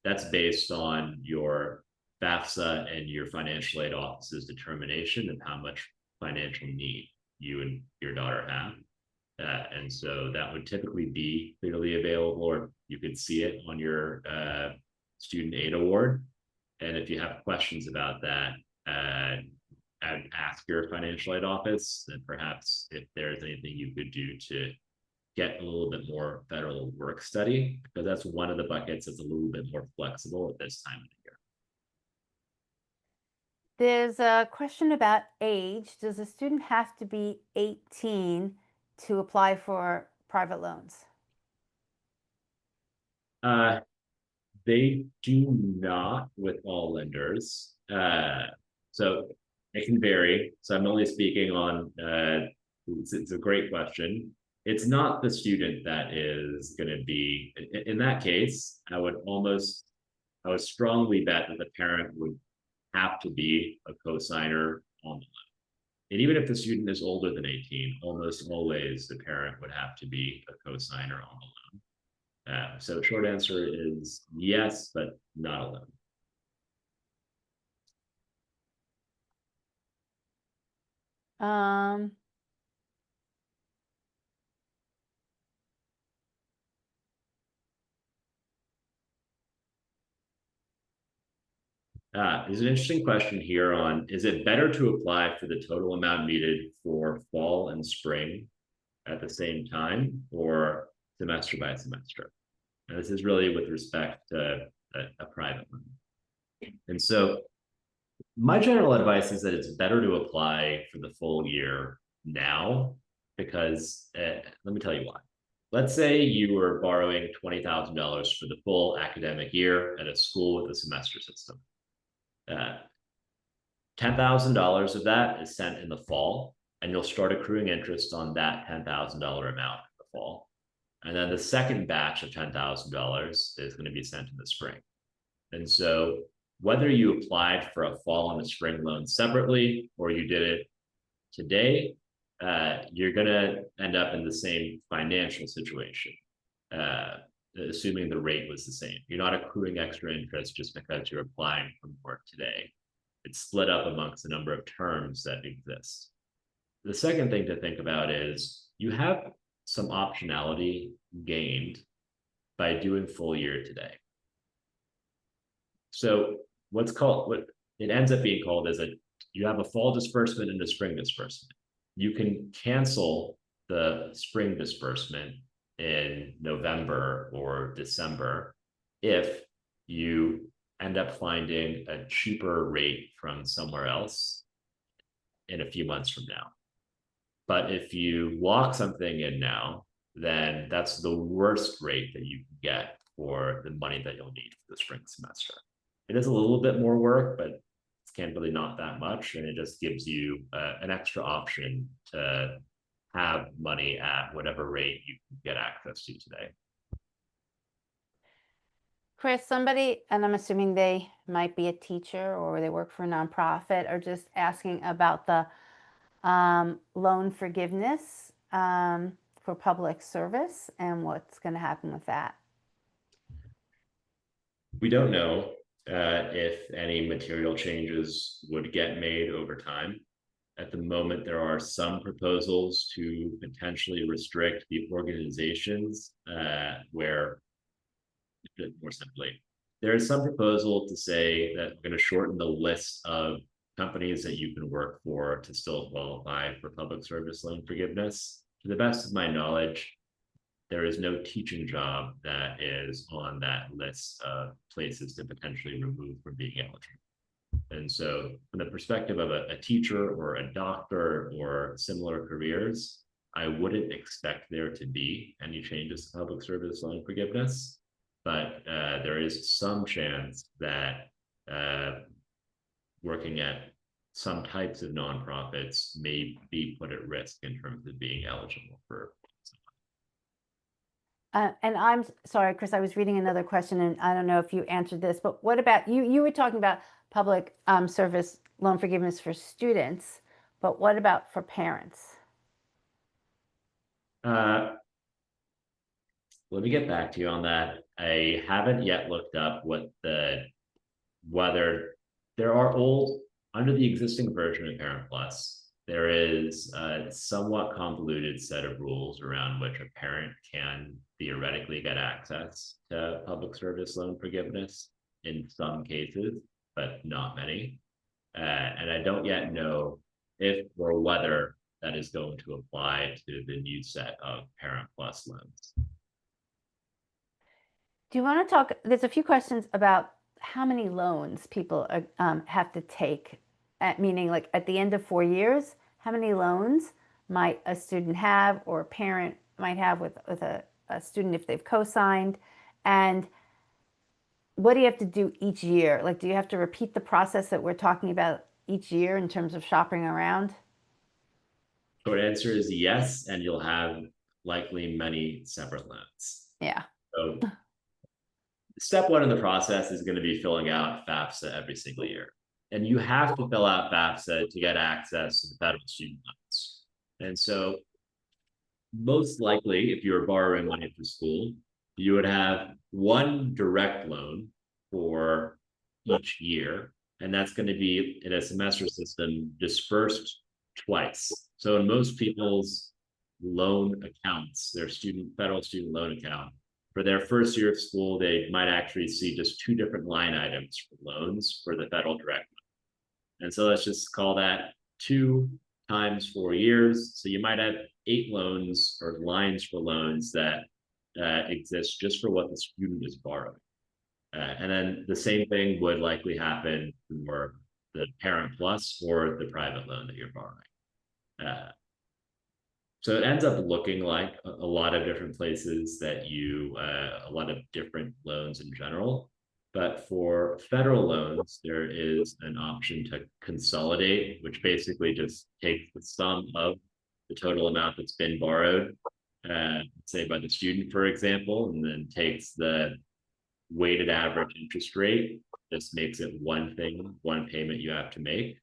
That's based on your FAFSA and your financial aid office's determination of how much financial need you and your daughter have. And so that would typically be clearly available, or you could see it on your student aid award. And if you have questions about that, I'd ask your financial aid office, and perhaps if there's anything you could do to get a little bit more federal work study, because that's one of the buckets that's a little bit more flexible at this time of the year. There's a question about age. Does a student have to be 18 to apply for private loans? They do not with all lenders. So it can vary. So I'm only speaking on, it's a great question. It's not the student that is going to be, in that case, I would strongly bet that the parent would have to be a co-signer on the loan. And even if the student is older than 18, almost always the parent would have to be a co-signer on the loan. So short answer is yes, but not alone. There's an interesting question here on, is it better to apply for the total amount needed for fall and spring at the same time, or semester by semester? And this is really with respect to a private loan. And so my general advice is that it's better to apply for the full year now, because let me tell you why. Let's say you were borrowing $20,000 for the full academic year at a school with a semester system. $10,000 of that is sent in the fall, and you'll start accruing interest on that $10,000 amount in the fall. And then the second batch of $10,000 is going to be sent in the spring. And so whether you applied for a fall and a spring loan separately, or you did it today, you're going to end up in the same financial situation, assuming the rate was the same. You're not accruing extra interest just because you're applying for more today. It's split up amongst the number of terms that exist. The second thing to think about is you have some optionality gained by doing full year today. So what it ends up being called is you have a fall disbursement and a spring disbursement. You can cancel the spring disbursement in November or December if you end up finding a cheaper rate from somewhere else in a few months from now. But if you lock something in now, then that's the worst rate that you can get for the money that you'll need for the spring semester. It is a little bit more work, but it's candidly not that much. And it just gives you an extra option to have money at whatever rate you can get access to today. Chris, somebody, and I'm assuming they might be a teacher or they work for a nonprofit, are just asking about the loan forgiveness for public service and what's going to happen with that. We don't know if any material changes would get made over time. At the moment, there are some proposals to potentially restrict the organizations where, more simply, there is some proposal to say that we're going to shorten the list of companies that you can work for to still qualify for public service loan forgiveness. To the best of my knowledge, there is no teaching job that is on that list of places to potentially remove from being eligible. And so from the perspective of a teacher or a doctor or similar careers, I wouldn't expect there to be any changes to public service loan forgiveness, but there is some chance that working at some types of nonprofits may be put at risk in terms of being eligible for. And I'm sorry, Chris, I was reading another question and I don't know if you answered this, but what about you? You were talking about public service loan forgiveness for students, but what about for parents? Let me get back to you on that. I haven't yet looked up whether there are under the existing version of Parent Plus, there is a somewhat convoluted set of rules around which a parent can theoretically get access to public service loan forgiveness in some cases, but not many. And I don't yet know if or whether that is going to apply to the new set of Parent Plus loans. Do you want to talk? There's a few questions about how many loans people have to take, meaning like at the end of 4 years, how many loans might a student have or a parent might have with a student if they've co-signed, and what do you have to do each year? Like, do you have to repeat the process that we're talking about each year in terms of shopping around? Short answer is yes, and you'll have likely many separate loans. Yeah. So step one in the process is going to be filling out FAFSA every single year. And you have to fill out FAFSA to get access to the federal student loans. And so most likely, if you're borrowing money for school, you would have one direct loan for each year. And that's going to be in a semester system dispersed twice. So in most people's loan accounts, their federal student loan account, for their first year of school, they might actually see just 2 different line items for loans for the federal direct loan. And so let's just call that 2 times 4 years. So you might have 8 loans or lines for loans that exist just for what the student is borrowing. And then the same thing would likely happen for the Parent Plus or the private loan that you're borrowing. So it ends up looking like a lot of different places that a lot of different loans in general. But for federal loans, there is an option to consolidate, which basically just takes the sum of the total amount that's been borrowed, say by the student, for example, and then takes the weighted average interest rate. This makes it one payment you have to make.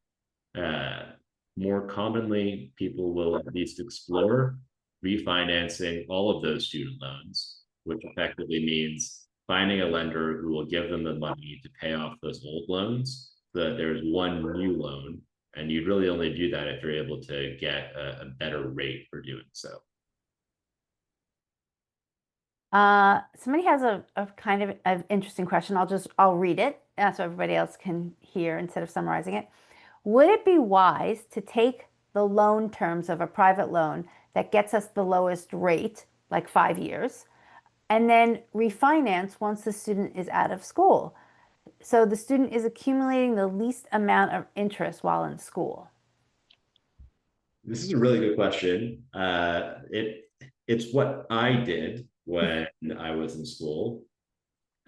More commonly, people will at least explore refinancing all of those student loans, which effectively means finding a lender who will give them the money to pay off those old loans so that there's one new loan. And you'd really only do that if you're able to get a better rate for doing so. Somebody has a kind of an interesting question. I'll read it so everybody else can hear instead of summarizing it. Would it be wise to take the loan terms of a private loan that gets us the lowest rate, like 5 years, and then refinance once the student is out of school? So the student is accumulating the least amount of interest while in school. This is a really good question. It's what I did when I was in school,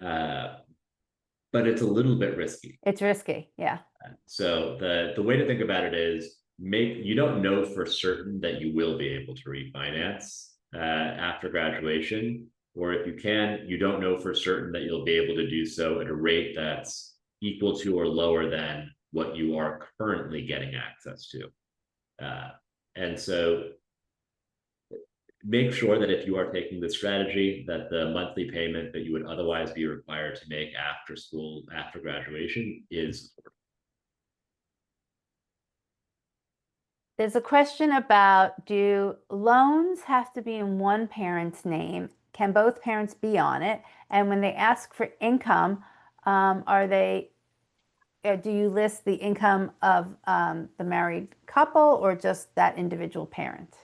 but it's a little bit risky. It's risky, yeah. So the way to think about it is you don't know for certain that you will be able to refinance after graduation, or if you can, you don't know for certain that you'll be able to do so at a rate that's equal to or lower than what you are currently getting access to. And so make sure that if you are taking the strategy, that the monthly payment that you would otherwise be required to make after school, after graduation, is affordable. There's a question about, do loans have to be in one parent's name? Can both parents be on it? And when they ask for income, do you list the income of the married couple or just that individual parent?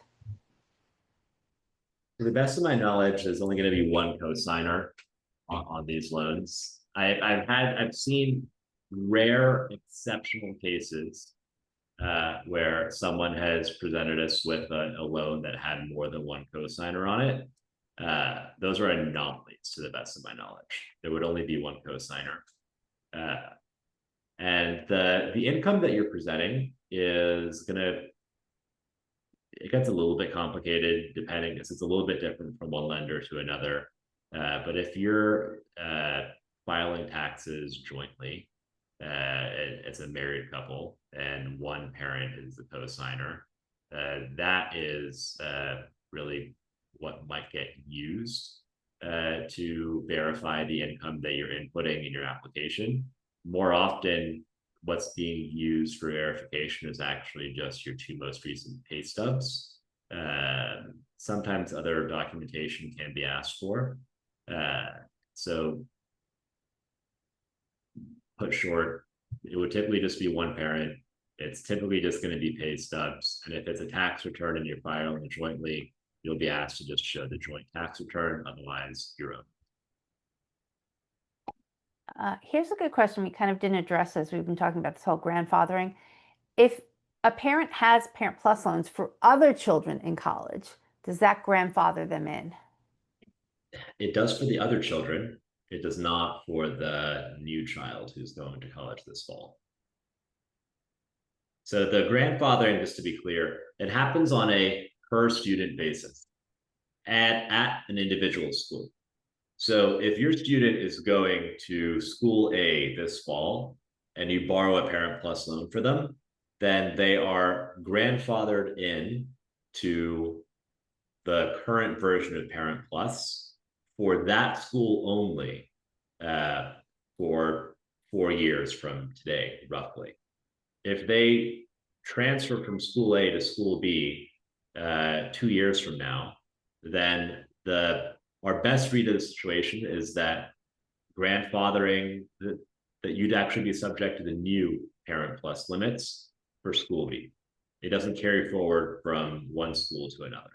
To the best of my knowledge, there's only going to be one co-signer on these loans. I've seen rare exceptional cases where someone has presented us with a loan that had more than one cosigner on it. Those are anomalies to the best of my knowledge. There would only be one cosigner. And the income that you're presenting is gonna, it gets a little bit complicated depending, because it's a little bit different from one lender to another. But if you're filing taxes jointly, it's a married couple and one parent is the cosigner, that is really what might get used to verify the income that you're inputting in your application. More often, what's being used for verification is actually just your two most recent pay stubs. Sometimes other documentation can be asked for. So put short, it would typically just be one parent. It's typically just going to be pay stubs. And if it's a tax return and you're filing jointly, you'll be asked to just show the joint tax return, otherwise your own. Here's a good question we kind of didn't address as we've been talking about this whole grandfathering. If a parent has Parent Plus loans for other children in college, does that grandfather them in? It does for the other children. It does not for the new child who's going to college this fall. So the grandfathering, just to be clear, it happens on a per student basis at an individual school. So if your student is going to school A this fall and you borrow a Parent Plus loan for them, then they are grandfathered in to the current version of Parent Plus for that school only for 4 years from today, roughly. If they transfer from school A to school B 2 years from now, then our best read of the situation is that grandfathering, that you'd actually be subject to the new Parent Plus limits for school B. It doesn't carry forward from one school to another.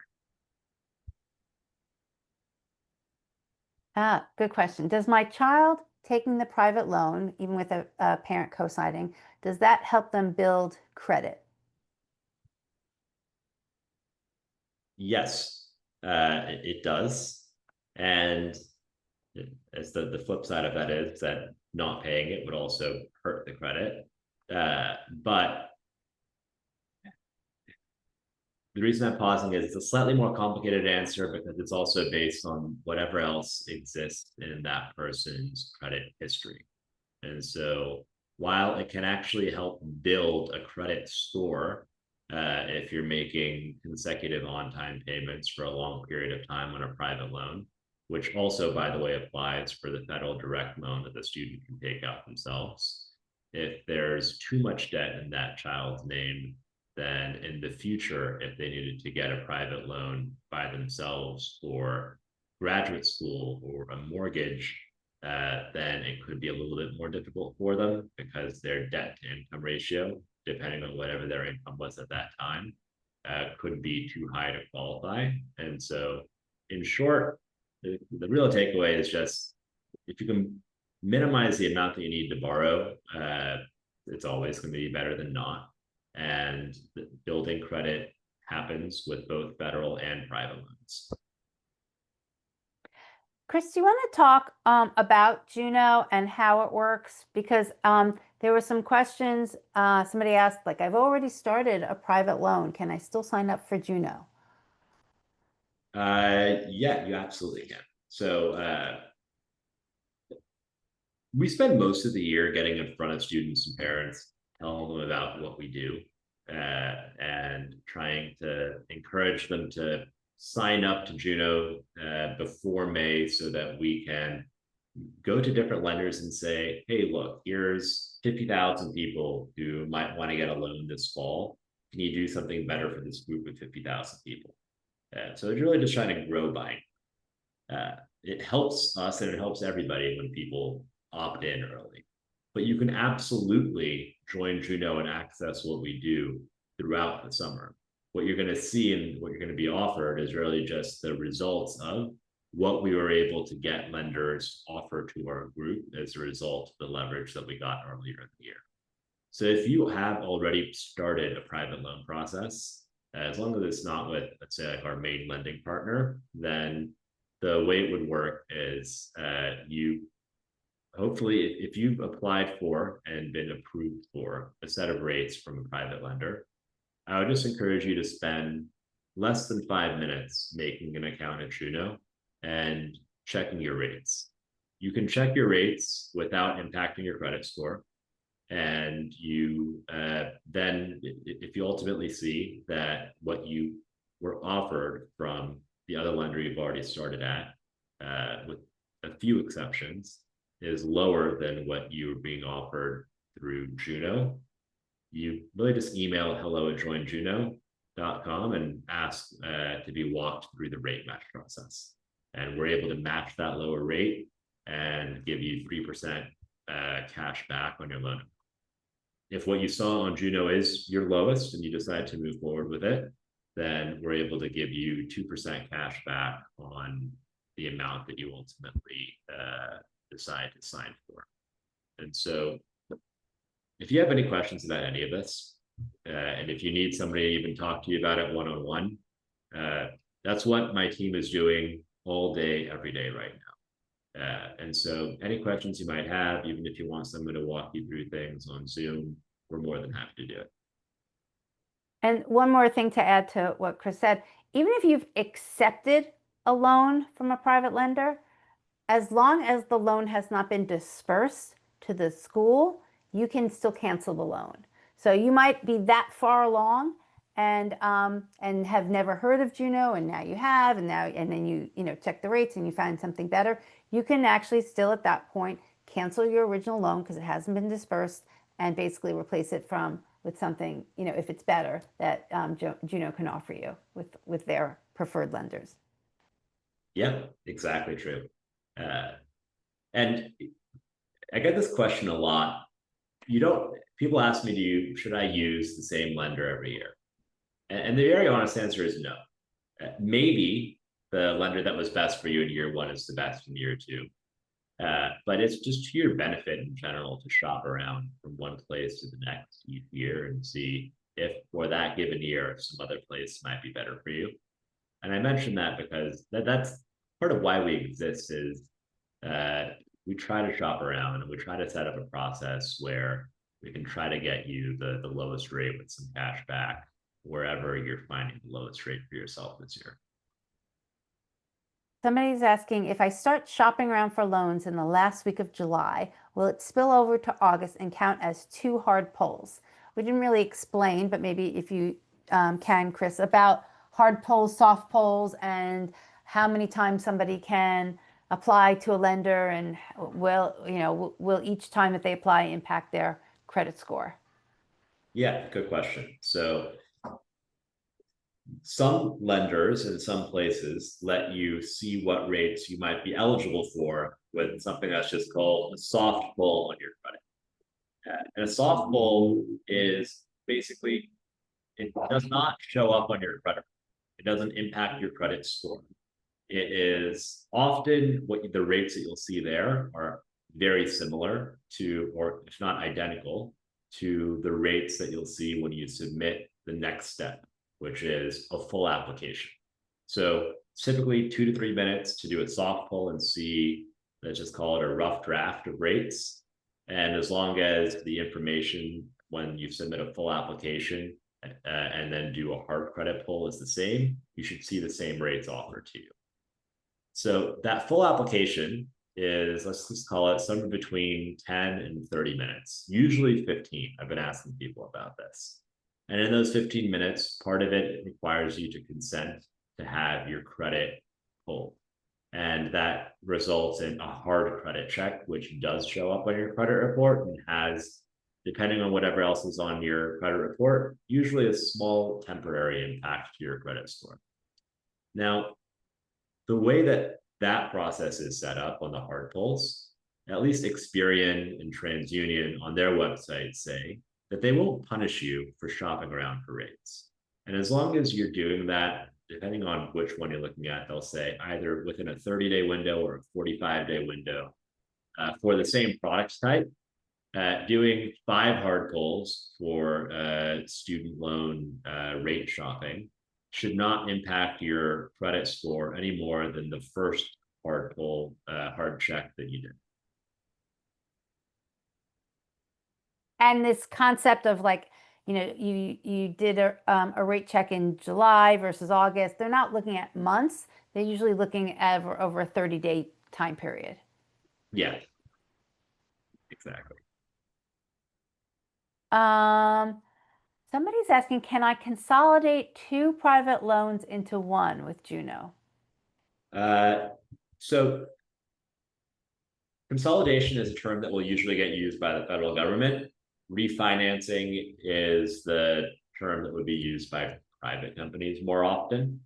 Good question. Does my child taking the private loan, even with a parent co-signing, does that help them build credit? Yes, it does. And as the flip side of that is that not paying it would also hurt the credit. But the reason I'm pausing is it's a slightly more complicated answer because it's also based on whatever else exists in that person's credit history. And so while it can actually help build a credit score, if you're making consecutive on-time payments for a long period of time on a private loan, which also, by the way, applies for the federal direct loan that the student can take out themselves. If there's too much debt in that child's name, then in the future, if they needed to get a private loan by themselves for graduate school or a mortgage, then it could be a little bit more difficult for them because their debt to income ratio, depending on whatever their income was at that time, could be too high to qualify. And so in short, the real takeaway is just, if you can minimize the amount that you need to borrow, it's always going to be better than not. And building credit happens with both federal and private loans. Chris, do you want to talk about Juno and how it works? Because there were some questions. Somebody asked, like, I've already started a private loan. Can I still sign up for Juno? Yeah, you absolutely can. So we spend most of the year getting in front of students and parents, telling them about what we do, and trying to encourage them to sign up to Juno before May so that we can go to different lenders and say, hey, look, here's 50,000 people who might want to get a loan this fall. Can you do something better for this group of 50,000 people? So it's really just trying to grow buying. It helps us and it helps everybody when people opt in early. But you can absolutely join Juno and access what we do throughout the summer. What you're going to see and what you're going to be offered is really just the results of what we were able to get lenders offer to our group as a result of the leverage that we got earlier in the year. So if you have already started a private loan process, as long as it's not with, let's say, like our main lending partner, then the way it would work is you hopefully, if you've applied for and been approved for a set of rates from a private lender, I would just encourage you to spend less than 5 minutes making an account at Juno and checking your rates. You can check your rates without impacting your credit score. And you then, if you ultimately see that what you were offered from the other lender you've already started at, with a few exceptions, is lower than what you were being offered through Juno, you really just email hello@joinjuno.com and ask to be walked through the rate match process. And we're able to match that lower rate and give you 3% cash back on your loan. If what you saw on Juno is your lowest and you decide to move forward with it, then we're able to give you 2% cash back on the amount that you ultimately decide to sign for. And so if you have any questions about any of this, and if you need somebody to even talk to you about it one-on-one, that's what my team is doing all day, every day right now. And so any questions you might have, even if you want someone to walk you through things on Zoom, we're more than happy to do it. And one more thing to add to what Chris said, even if you've accepted a loan from a private lender, as long as the loan has not been dispersed to the school, you can still cancel the loan. So you might be that far along and have never heard of Juno, and now you have, and then you check the rates and you find something better. You can actually still at that point cancel your original loan because it hasn't been dispersed, and basically replace it with something, if it's better, that Juno can offer you with their preferred lenders. Yeah, exactly true. And I get this question a lot. People ask me, should I use the same lender every year? And the very honest answer is no. Maybe the lender that was best for you in year one is the best in year two. But it's just to your benefit in general to shop around from one place to the next each year and see if for that given year, some other place might be better for you. And I mentioned that because that's part of why we exist is we try to shop around and we try to set up a process where we can try to get you the lowest rate with some cash back wherever you're finding the lowest rate for yourself this year. Somebody's asking, if I start shopping around for loans in the last week of July, will it spill over to August and count as 2 hard pulls? We didn't really explain, but maybe if you can, Chris, about hard pulls, soft pulls, and how many times somebody can apply to a lender, and will each time that they apply impact their credit score? Yeah, good question. So some lenders in some places let you see what rates you might be eligible for with something that's just called a soft pull on your credit. And a soft pull is basically, it does not show up on your credit. It doesn't impact your credit score. It is often the rates that you'll see there are very similar to, or if not identical to, the rates that you'll see when you submit the next step, which is a full application. So typically 2 to 3 minutes to do a soft pull and see, let's just call it a rough draft of rates. And as long as the information when you submit a full application and then do a hard credit pull is the same, you should see the same rates offered to you. So that full application is, let's just call it somewhere between 10 and 30 minutes, usually 15. I've been asking people about this. And in those 15 minutes, part of it requires you to consent to have your credit pulled. And that results in a hard credit check, which does show up on your credit report and has, depending on whatever else is on your credit report, usually a small temporary impact to your credit score. Now, the way that process is set up on the hard pulls, at least Experian and TransUnion on their website say that they won't punish you for shopping around for rates. And as long as you're doing that, depending on which one you're looking at, they'll say either within a 30-day window or a 45-day window for the same product type, doing 5 hard pulls for student loan rate shopping should not impact your credit score any more than the first hard pull, hard check that you did. And this concept of like, you did a rate check in July versus August. They're not looking at months. They're usually looking at over a 30-day time period. Yeah, exactly. Somebody's asking, can I consolidate 2 private loans into one with Juno? So consolidation is a term that will usually get used by the federal government. Refinancing is the term that would be used by private companies more often.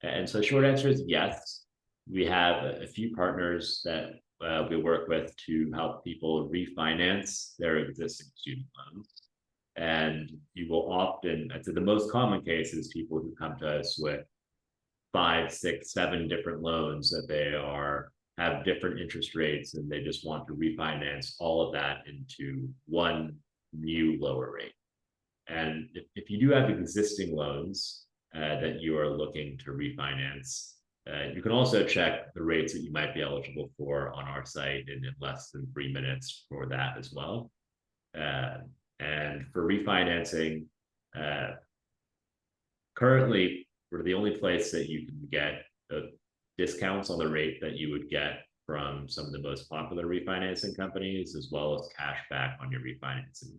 And so the short answer is yes. We have a few partners that we work with to help people refinance their existing student loans. And you will often, I'd say the most common case is people who come to us with 5, 6, 7 different loans that they have different interest rates, and they just want to refinance all of that into one new lower rate. And if you do have existing loans that you are looking to refinance, you can also check the rates that you might be eligible for on our site in less than 3 minutes for that as well. And for refinancing, currently, we're the only place that you can get discounts on the rate that you would get from some of the most popular refinancing companies, as well as cash back on your refinancing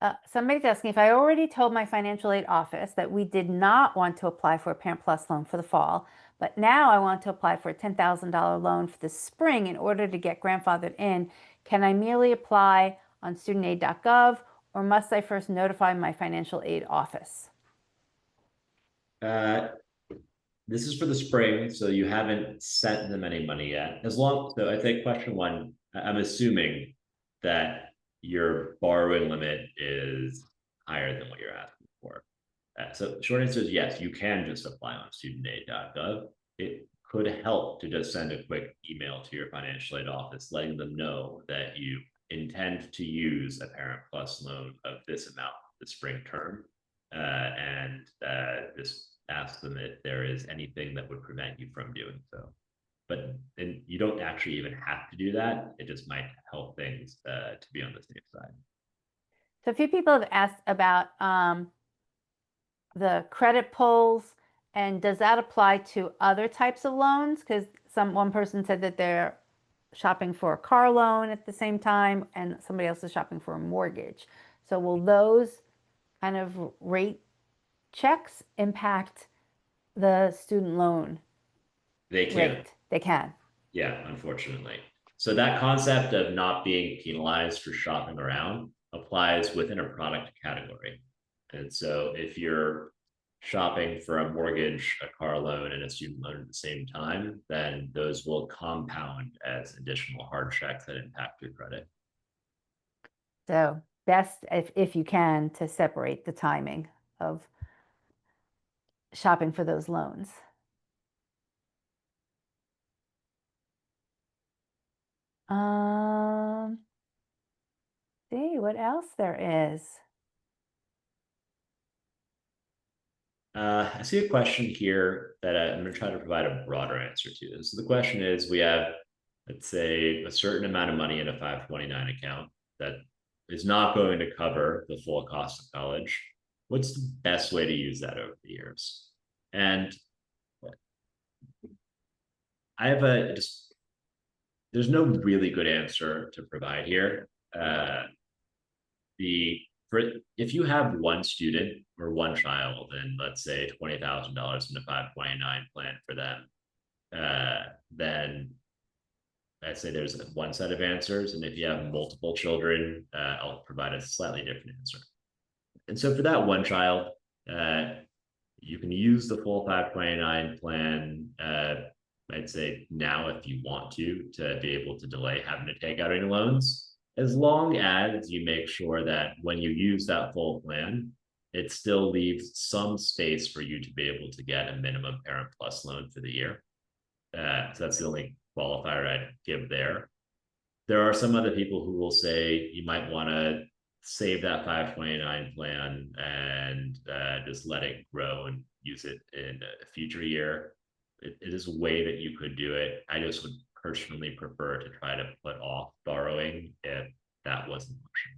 amount. Somebody's asking if I already told my financial aid office that we did not want to apply for a Parent Plus loan for the fall, but now I want to apply for a $10,000 loan for the spring in order to get grandfathered in. Can I merely apply on studentaid.gov, or must I first notify my financial aid office? This is for the spring, so you haven't sent them any money yet. So I think question 1, I'm assuming that your borrowing limit is higher than what you're asking for. So the short answer is yes, you can just apply on studentaid.gov. It could help to just send a quick email to your financial aid office, letting them know that you intend to use a Parent Plus loan of this amount the spring term, and just ask them if there is anything that would prevent you from doing so. But then you don't actually even have to do that. It just might help things to be on the safe side. So a few people have asked about the credit pulls, and does that apply to other types of loans? Because one person said that they're shopping for a car loan at the same time, and somebody else is shopping for a mortgage. So will those kind of rate checks impact the student loan They can. rate? They can. Yeah, unfortunately. So that concept of not being penalized for shopping around applies within a product category. And so if you're shopping for a mortgage, a car loan, and a student loan at the same time, then those will compound as additional hard checks that impact your credit. So best, if you can, to separate the timing of shopping for those loans. See what else there is. I see a question here that I'm going to try to provide a broader answer to. So the question is, we have, let's say, a certain amount of money in a 529 account that is not going to cover the full cost of college. What's the best way to use that over the years? And I have there's no really good answer to provide here. If you have one student or one child, and let's say $20,000 in a 529 plan for them, then I'd say there's one set of answers. And if you have multiple children, I'll provide a slightly different answer. And so for that one child, you can use the full 529 plan, I'd say now if you want to be able to delay having to take out any loans, as long as you make sure that when you use that full plan, it still leaves some space for you to be able to get a minimum Parent Plus loan for the year. So that's the only qualifier I'd give there. there are some other people who will say you might want to save that 529 plan and just let it grow and use it in a future year. It is a way that you could do it. I just would personally prefer to try to put off borrowing if that wasn't an option.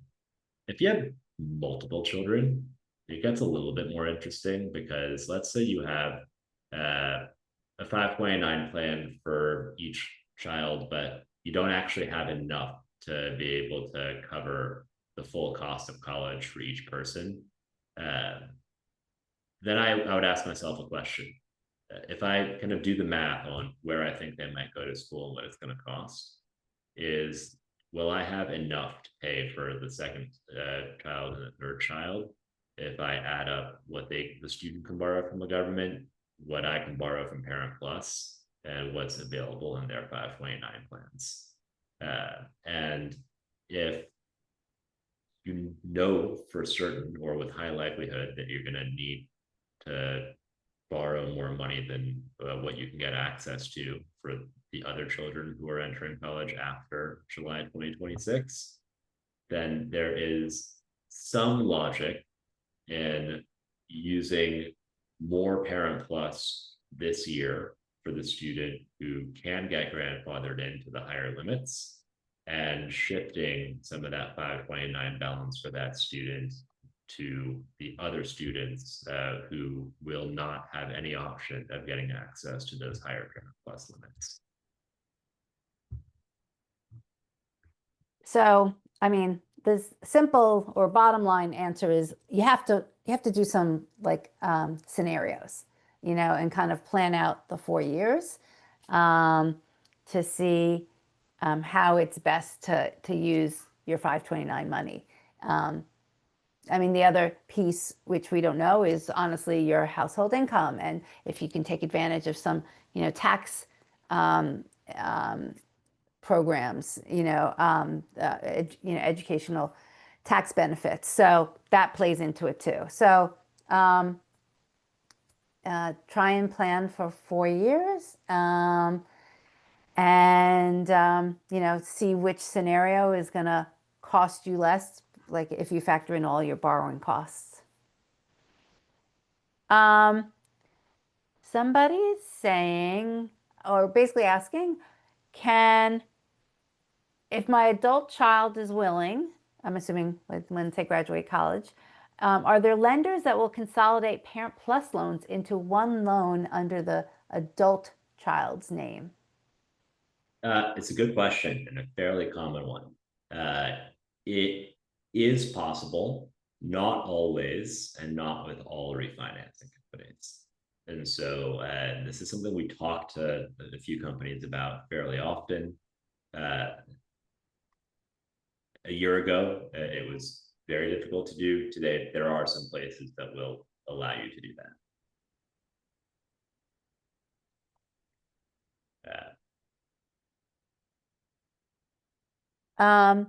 If you have multiple children, it gets a little bit more interesting, because let's say you have a 529 plan for each child, but you don't actually have enough to be able to cover the full cost of college for each person. Then I would ask myself a question. If I kind of do the math on where I think they might go to school and what it's going to cost, is will I have enough to pay for the second child and the third child if I add up what the student can borrow from the government, what I can borrow from Parent Plus, and what's available in their 529 plans? And if you know for certain or with high likelihood that you're going to need to borrow more money than what you can get access to for the other children who are entering college after July 2026, then there is some logic in using more Parent Plus this year for the student who can get grandfathered into the higher limits, and shifting some of that 529 balance for that student to the other students who will not have any option of getting access to those higher Parent Plus limits. So, I mean, the simple or bottom line answer is you have to do some like scenarios, and kind of plan out the 4 years to see how it's best to use your 529 money. I mean, the other piece, which we don't know, is honestly your household income, and if you can take advantage of some, tax programs, educational tax benefits. So that plays into it too. So try and plan for 4 years, and see which scenario is going to cost you less, like if you factor in all your borrowing costs. Somebody's saying, or basically asking, if my adult child is willing, I'm assuming when they graduate college, are there lenders that will consolidate Parent Plus loans into one loan under the adult child's name? It's a good question and a fairly common one. It is possible, not always, and not with all refinancing companies. And so this is something we talk to a few companies about fairly often. A year ago, it was very difficult to do. Today, there are some places that will allow you to do that.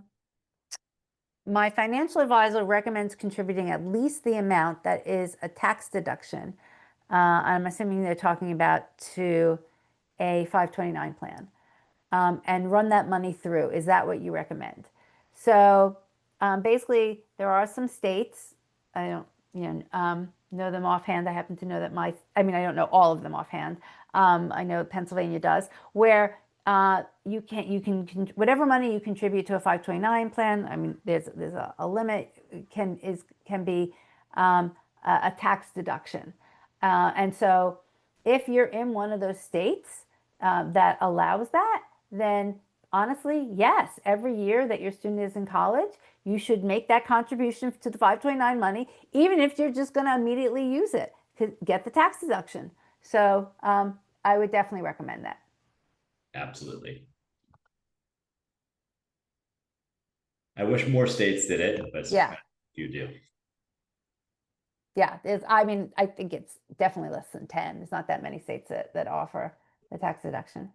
My financial advisor recommends contributing at least the amount that is a tax deduction. I'm assuming they're talking about to a 529 plan, and run that money through. Is that what you recommend? So basically, there are some states, I don't know them offhand. I happen to know that I don't know all of them offhand. I know Pennsylvania does, where you can whatever money you contribute to a 529 plan. I mean, there's a limit, can be a tax deduction, and so if you're in one of those states that allows that, then honestly, yes, every year that your student is in college, you should make that contribution to the 529 money, even if you're just going to immediately use it to get the tax deduction. So I would definitely recommend that. Absolutely. I wish more states did it, but yeah, you do. Yeah, I think it's definitely less than 10. There's not that many states that offer the tax deduction.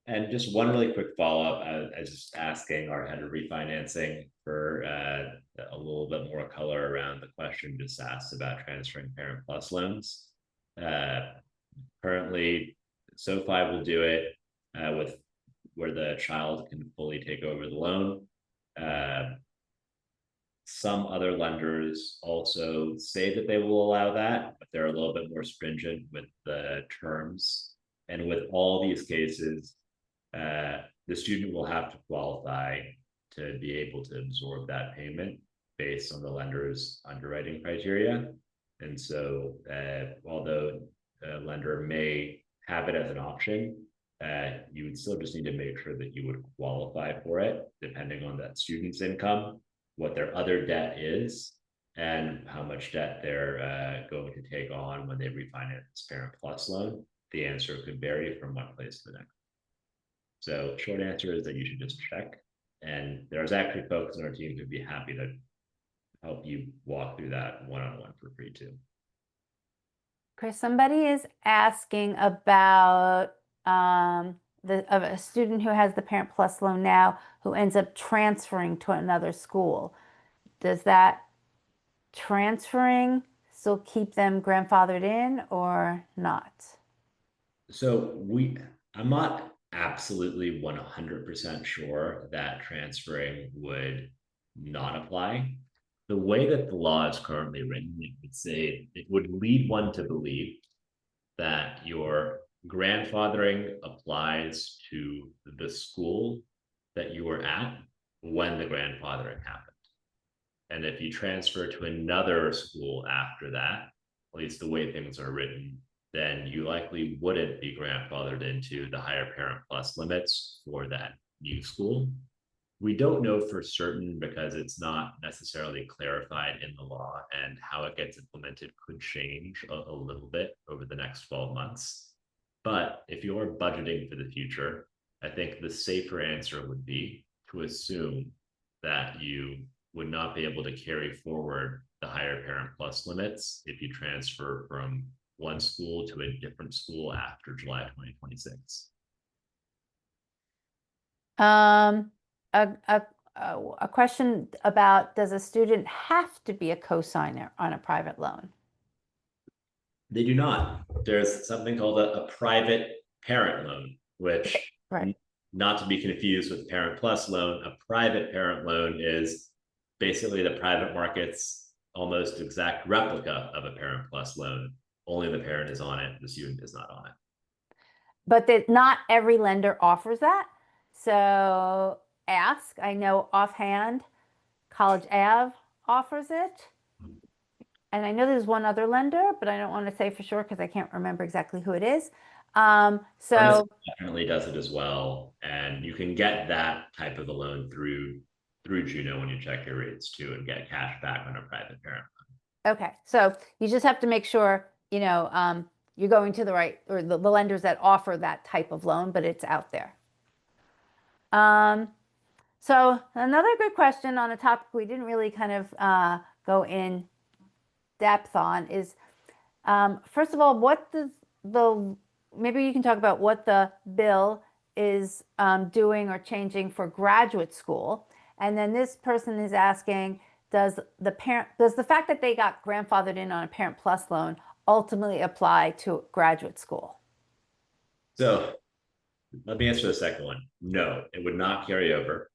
And just one really quick follow-up. I was just asking our head of refinancing for a little bit more color around the question just asked about transferring Parent Plus loans. Currently, SoFi will do it with where the child can fully take over the loan. Some other lenders also say that they will allow that, but they're a little bit more stringent with the terms. And with all these cases, the student will have to qualify to be able to absorb that payment based on the lender's underwriting criteria. And so, although a lender may have it as an option, you would still just need to make sure that you would qualify for it, depending on that student's income, what their other debt is, and how much debt they're going to take on when they refinance Parent Plus loan. The answer could vary from one place to the next. So short answer is that you should just check. And there's actually folks on our team who'd be happy to help you walk through that one-on-one for free too. Chris, somebody is asking about of a student who has the Parent Plus loan now who ends up transferring to another school. Does that transferring still keep them grandfathered in or not? So I'm not absolutely 100% sure that transferring would not apply. The way that the law is currently written, it would lead one to believe that your grandfathering applies to the school that you were at when the grandfathering happened. And if you transfer to another school after that, at least the way things are written, then you likely wouldn't be grandfathered into the higher Parent Plus limits for that new school. We don't know for certain because it's not necessarily clarified in the law, and how it gets implemented could change a little bit over the next 12 months. But if you're budgeting for the future, I think the safer answer would be to assume that you would not be able to carry forward the higher Parent Plus limits if you transfer from one school to a different school after July 2026. A question about, does a student have to be a co-signer on a private loan? They do not. There's something called a private parent loan, which, right, not to be confused with Parent Plus loan, a private parent loan is basically the private market's almost exact replica of a Parent Plus loan. Only the parent is on it, the student is not on it. But that not every lender offers that. So ask, I know offhand, College Ave offers it. And I know there's one other lender, but I don't want to say for sure because I can't remember exactly who it is. So definitely does it as well. And you can get that type of a loan through Juno when you check your rates too, and get cash back on a private parent. Okay, so you just have to make sure, you're going to the right, or the lenders that offer that type of loan, but it's out there. So another good question on a topic we didn't really kind of go in depth on is, first of all, what does maybe you can talk about what the bill is doing or changing for graduate school. And then this person is asking, does the fact that they got grandfathered in on a Parent Plus loan ultimately apply to graduate school? So let me answer the second one. No, it would not carry over.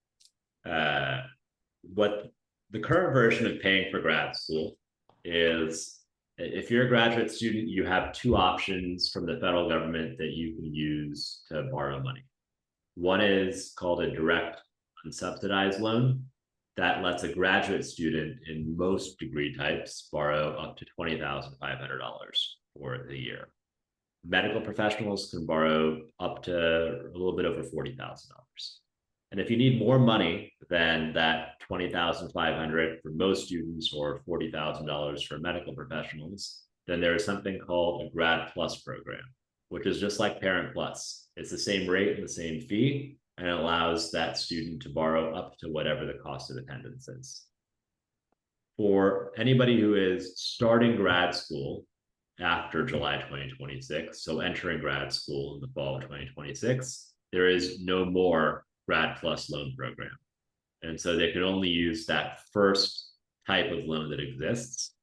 What the current version of paying for grad school is, if you're a graduate student, you have two options from the federal government that you can use to borrow money. One is called a direct unsubsidized loan that lets a graduate student in most degree types borrow up to $20,500 for the year. Medical professionals can borrow up to a little bit over $40,000. And if you need more money than that $20,500 for most students, or $40,000 for medical professionals, then there is something called a Grad Plus program, which is just like Parent Plus. It's the same rate and the same fee, and it allows that student to borrow up to whatever the cost of attendance is. For anybody who is starting grad school after July 2026, so entering grad school in the fall of 2026, there is no more Grad Plus loan program. And so they can only use that first type of loan that exists.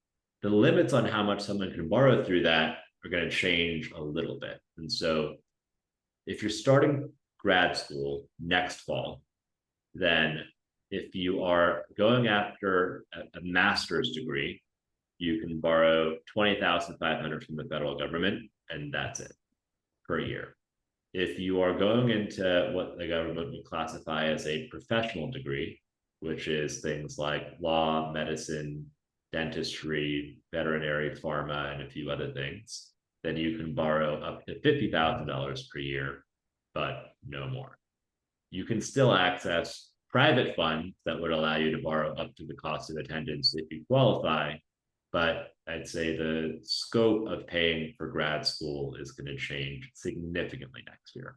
The limits on how much someone can borrow through that are going to change a little bit. And so if you're starting grad school next fall, then if you are going after a master's degree, you can borrow $20,500 from the federal government, and that's it per year. If you are going into what the government would classify as a professional degree, which is things like law, medicine, dentistry, veterinary, pharma, and a few other things, then you can borrow up to $50,000 per year, but no more. You can still access private funds that would allow you to borrow up to the cost of attendance if you qualify, but I'd say the scope of paying for grad school is going to change significantly next year.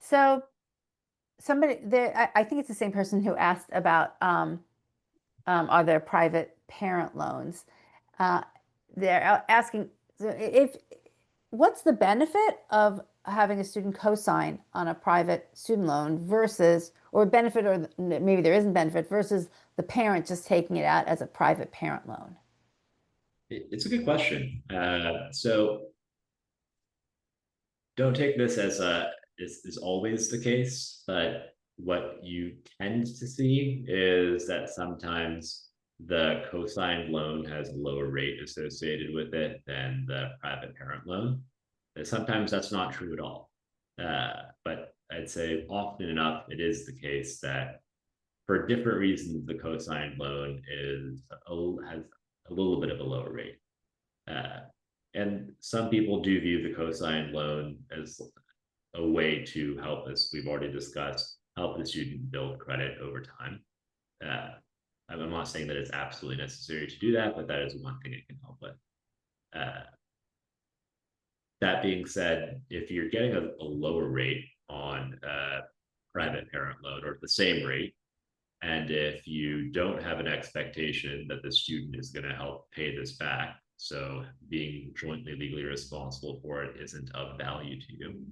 So somebody there, I think it's the same person who asked about are there private parent loans? They're asking if what's the benefit of having a student co-sign on a private student loan versus, or benefit, or maybe there isn't benefit, versus the parent just taking it out as a private parent loan? It's a good question. So don't take this as is always the case, but what you tend to see is that sometimes the co-signed loan has a lower rate associated with it than the private parent loan. And sometimes that's not true at all. But I'd say often enough, it is the case that for different reasons, the co-signed loan has a little bit of a lower rate. And some people do view the co-signed loan as a way to help, as we've already discussed, help the student build credit over time. I'm not saying that it's absolutely necessary to do that, but that is one thing it can help with. That being said, if you're getting a lower rate on a private parent loan, or the same rate, and if you don't have an expectation that the student is going to help pay this back, so being jointly legally responsible for it isn't of value to you,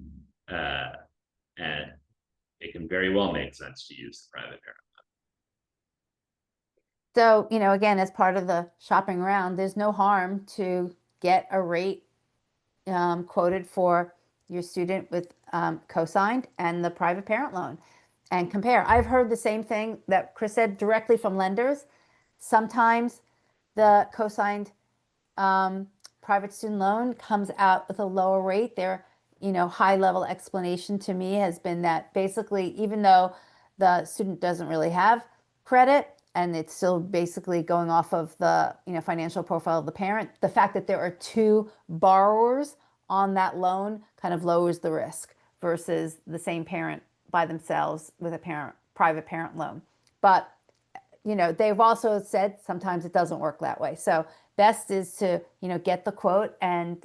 and it can very well make sense to use the private parent. So, again, as part of the shopping around, there's no harm to get a rate quoted for your student with co-signed and the private parent loan and compare. I've heard the same thing that Chris said directly from lenders. Sometimes the co-signed private student loan comes out with a lower rate. Their high level explanation to me has been that basically, even though the student doesn't really have credit and it's still basically going off of the financial profile of the parent, the fact that there are two borrowers on that loan kind of lowers the risk versus the same parent by themselves with a private parent loan. But they've also said sometimes it doesn't work that way. So best is to get the quote and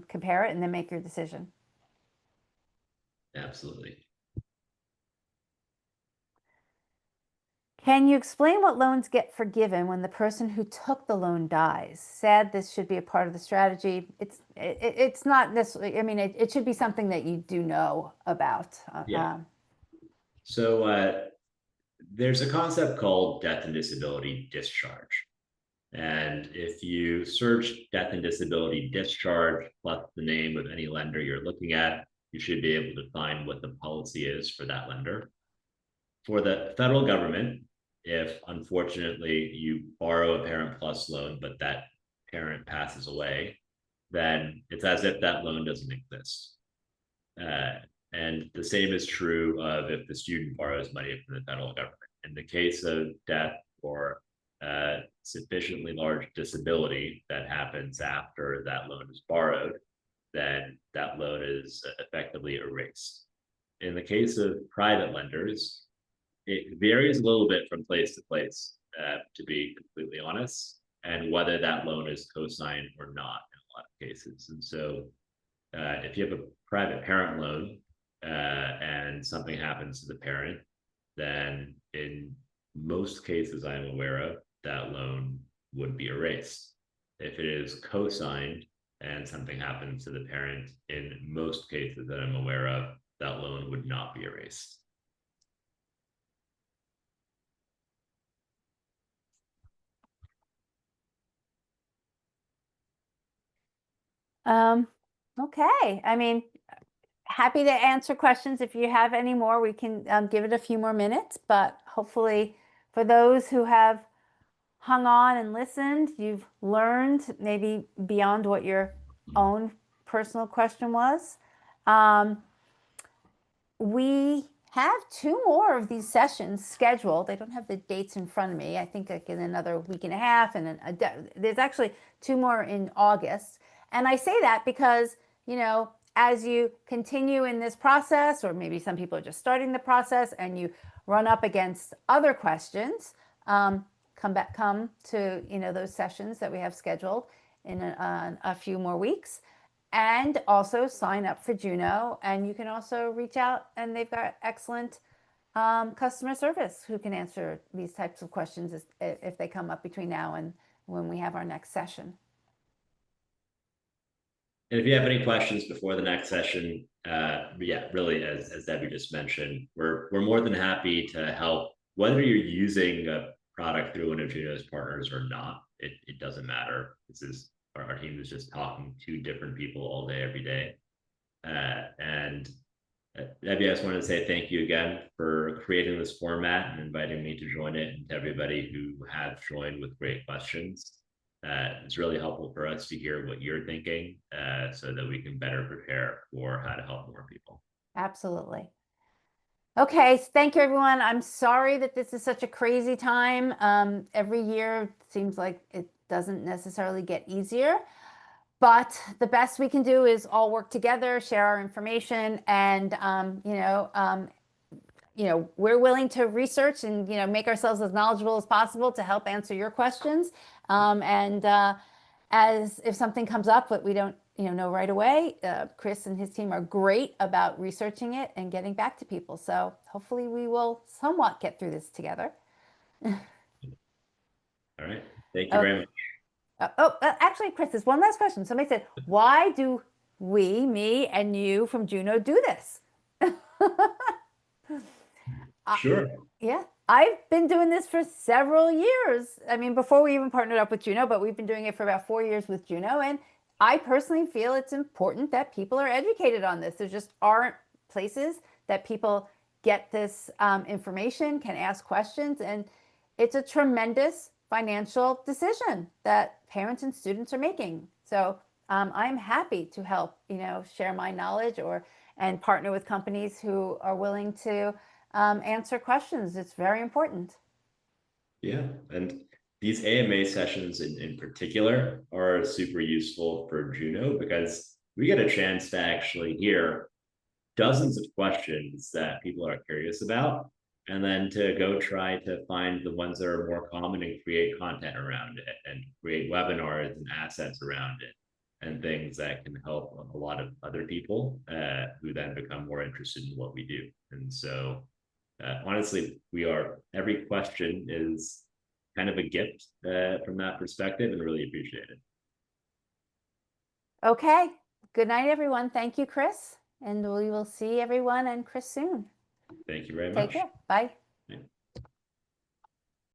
compare it and then make your decision. Absolutely. Can you explain what loans get forgiven when the person who took the loan dies? Sad, this should be a part of the strategy. It's not necessarily, it should be something that you do know about. Yeah. So there's a concept called death and disability discharge. And if you search death and disability discharge plus the name of any lender you're looking at, you should be able to find what the policy is for that lender. For the federal government, if unfortunately you borrow a Parent Plus loan, but that parent passes away, then it's as if that loan doesn't exist. And the same is true of if the student borrows money from the federal government. In the case of death or sufficiently large disability that happens after that loan is borrowed, then that loan is effectively erased. In the case of private lenders, it varies a little bit from place to place, to be completely honest, and whether that loan is co-signed or not in a lot of cases. And so if you have a private parent loan and something happens to the parent, then in most cases I'm aware of, that loan would be erased. If it is co-signed and something happens to the parent, in most cases that I'm aware of, that loan would not be erased. Okay, I mean, happy to answer questions. If you have any more, we can give it a few more minutes, but hopefully for those who have hung on and listened, you've learned maybe beyond what your own personal question was. We have 2 more of these sessions scheduled. I don't have the dates in front of me. I think like in another week and a half, and there's actually 2 more in August. And I say that because, you know, as you continue in this process, or maybe some people are just starting the process and you run up against other questions, come to, you know, those sessions that we have scheduled in a few more weeks. And also sign up for Juno, and you can also reach out, and they've got excellent customer service who can answer these types of questions if they come up between now and when we have our next session. And if you have any questions before the next session, yeah, really, as Debbie just mentioned, we're more than happy to help. Whether you're using a product through one of Juno's partners or not, it doesn't matter. This is our team is just talking to different people all day, every day. And Debbie, I just wanted to say thank you again for creating this format and inviting me to join it, and to everybody who have joined with great questions. It's really helpful for us to hear what you're thinking, so that we can better prepare for how to help more people. Absolutely. Okay, thank you, everyone. I'm sorry that this is such a crazy time. Every year it seems like it doesn't necessarily get easier, but the best we can do is all work together, share our information, and we're willing to research and make ourselves as knowledgeable as possible to help answer your questions. As if something comes up that we don't know right away, Chris and his team are great about researching it and getting back to people. So hopefully we will somewhat get through this together. All right. Thank you very much. Actually, Chris, there's one last question. Somebody said, why do me and you from Juno do this? Sure. Yeah, I've been doing this for several years. I mean, before we even partnered up with Juno, but we've been doing it for about 4 years with Juno. And I personally feel it's important that people are educated on this. There just aren't places that people get this information, can ask questions. And it's a tremendous financial decision that parents and students are making. So I'm happy to help, share my knowledge and partner with companies who are willing to answer questions. It's very important. Yeah, and these AMA sessions in particular are super useful for Juno, because we get a chance to actually hear dozens of questions that people are curious about, and then to go try to find the ones that are more common and create content around it, and create webinars and assets around it, and things that can help a lot of other people who then become more interested in what we do. And so honestly, every question is kind of a gift from that perspective, and really appreciate it. Okay. Good night, everyone. Thank you, Chris. And we will see everyone and Chris soon. Thank you very much. Take care. Bye.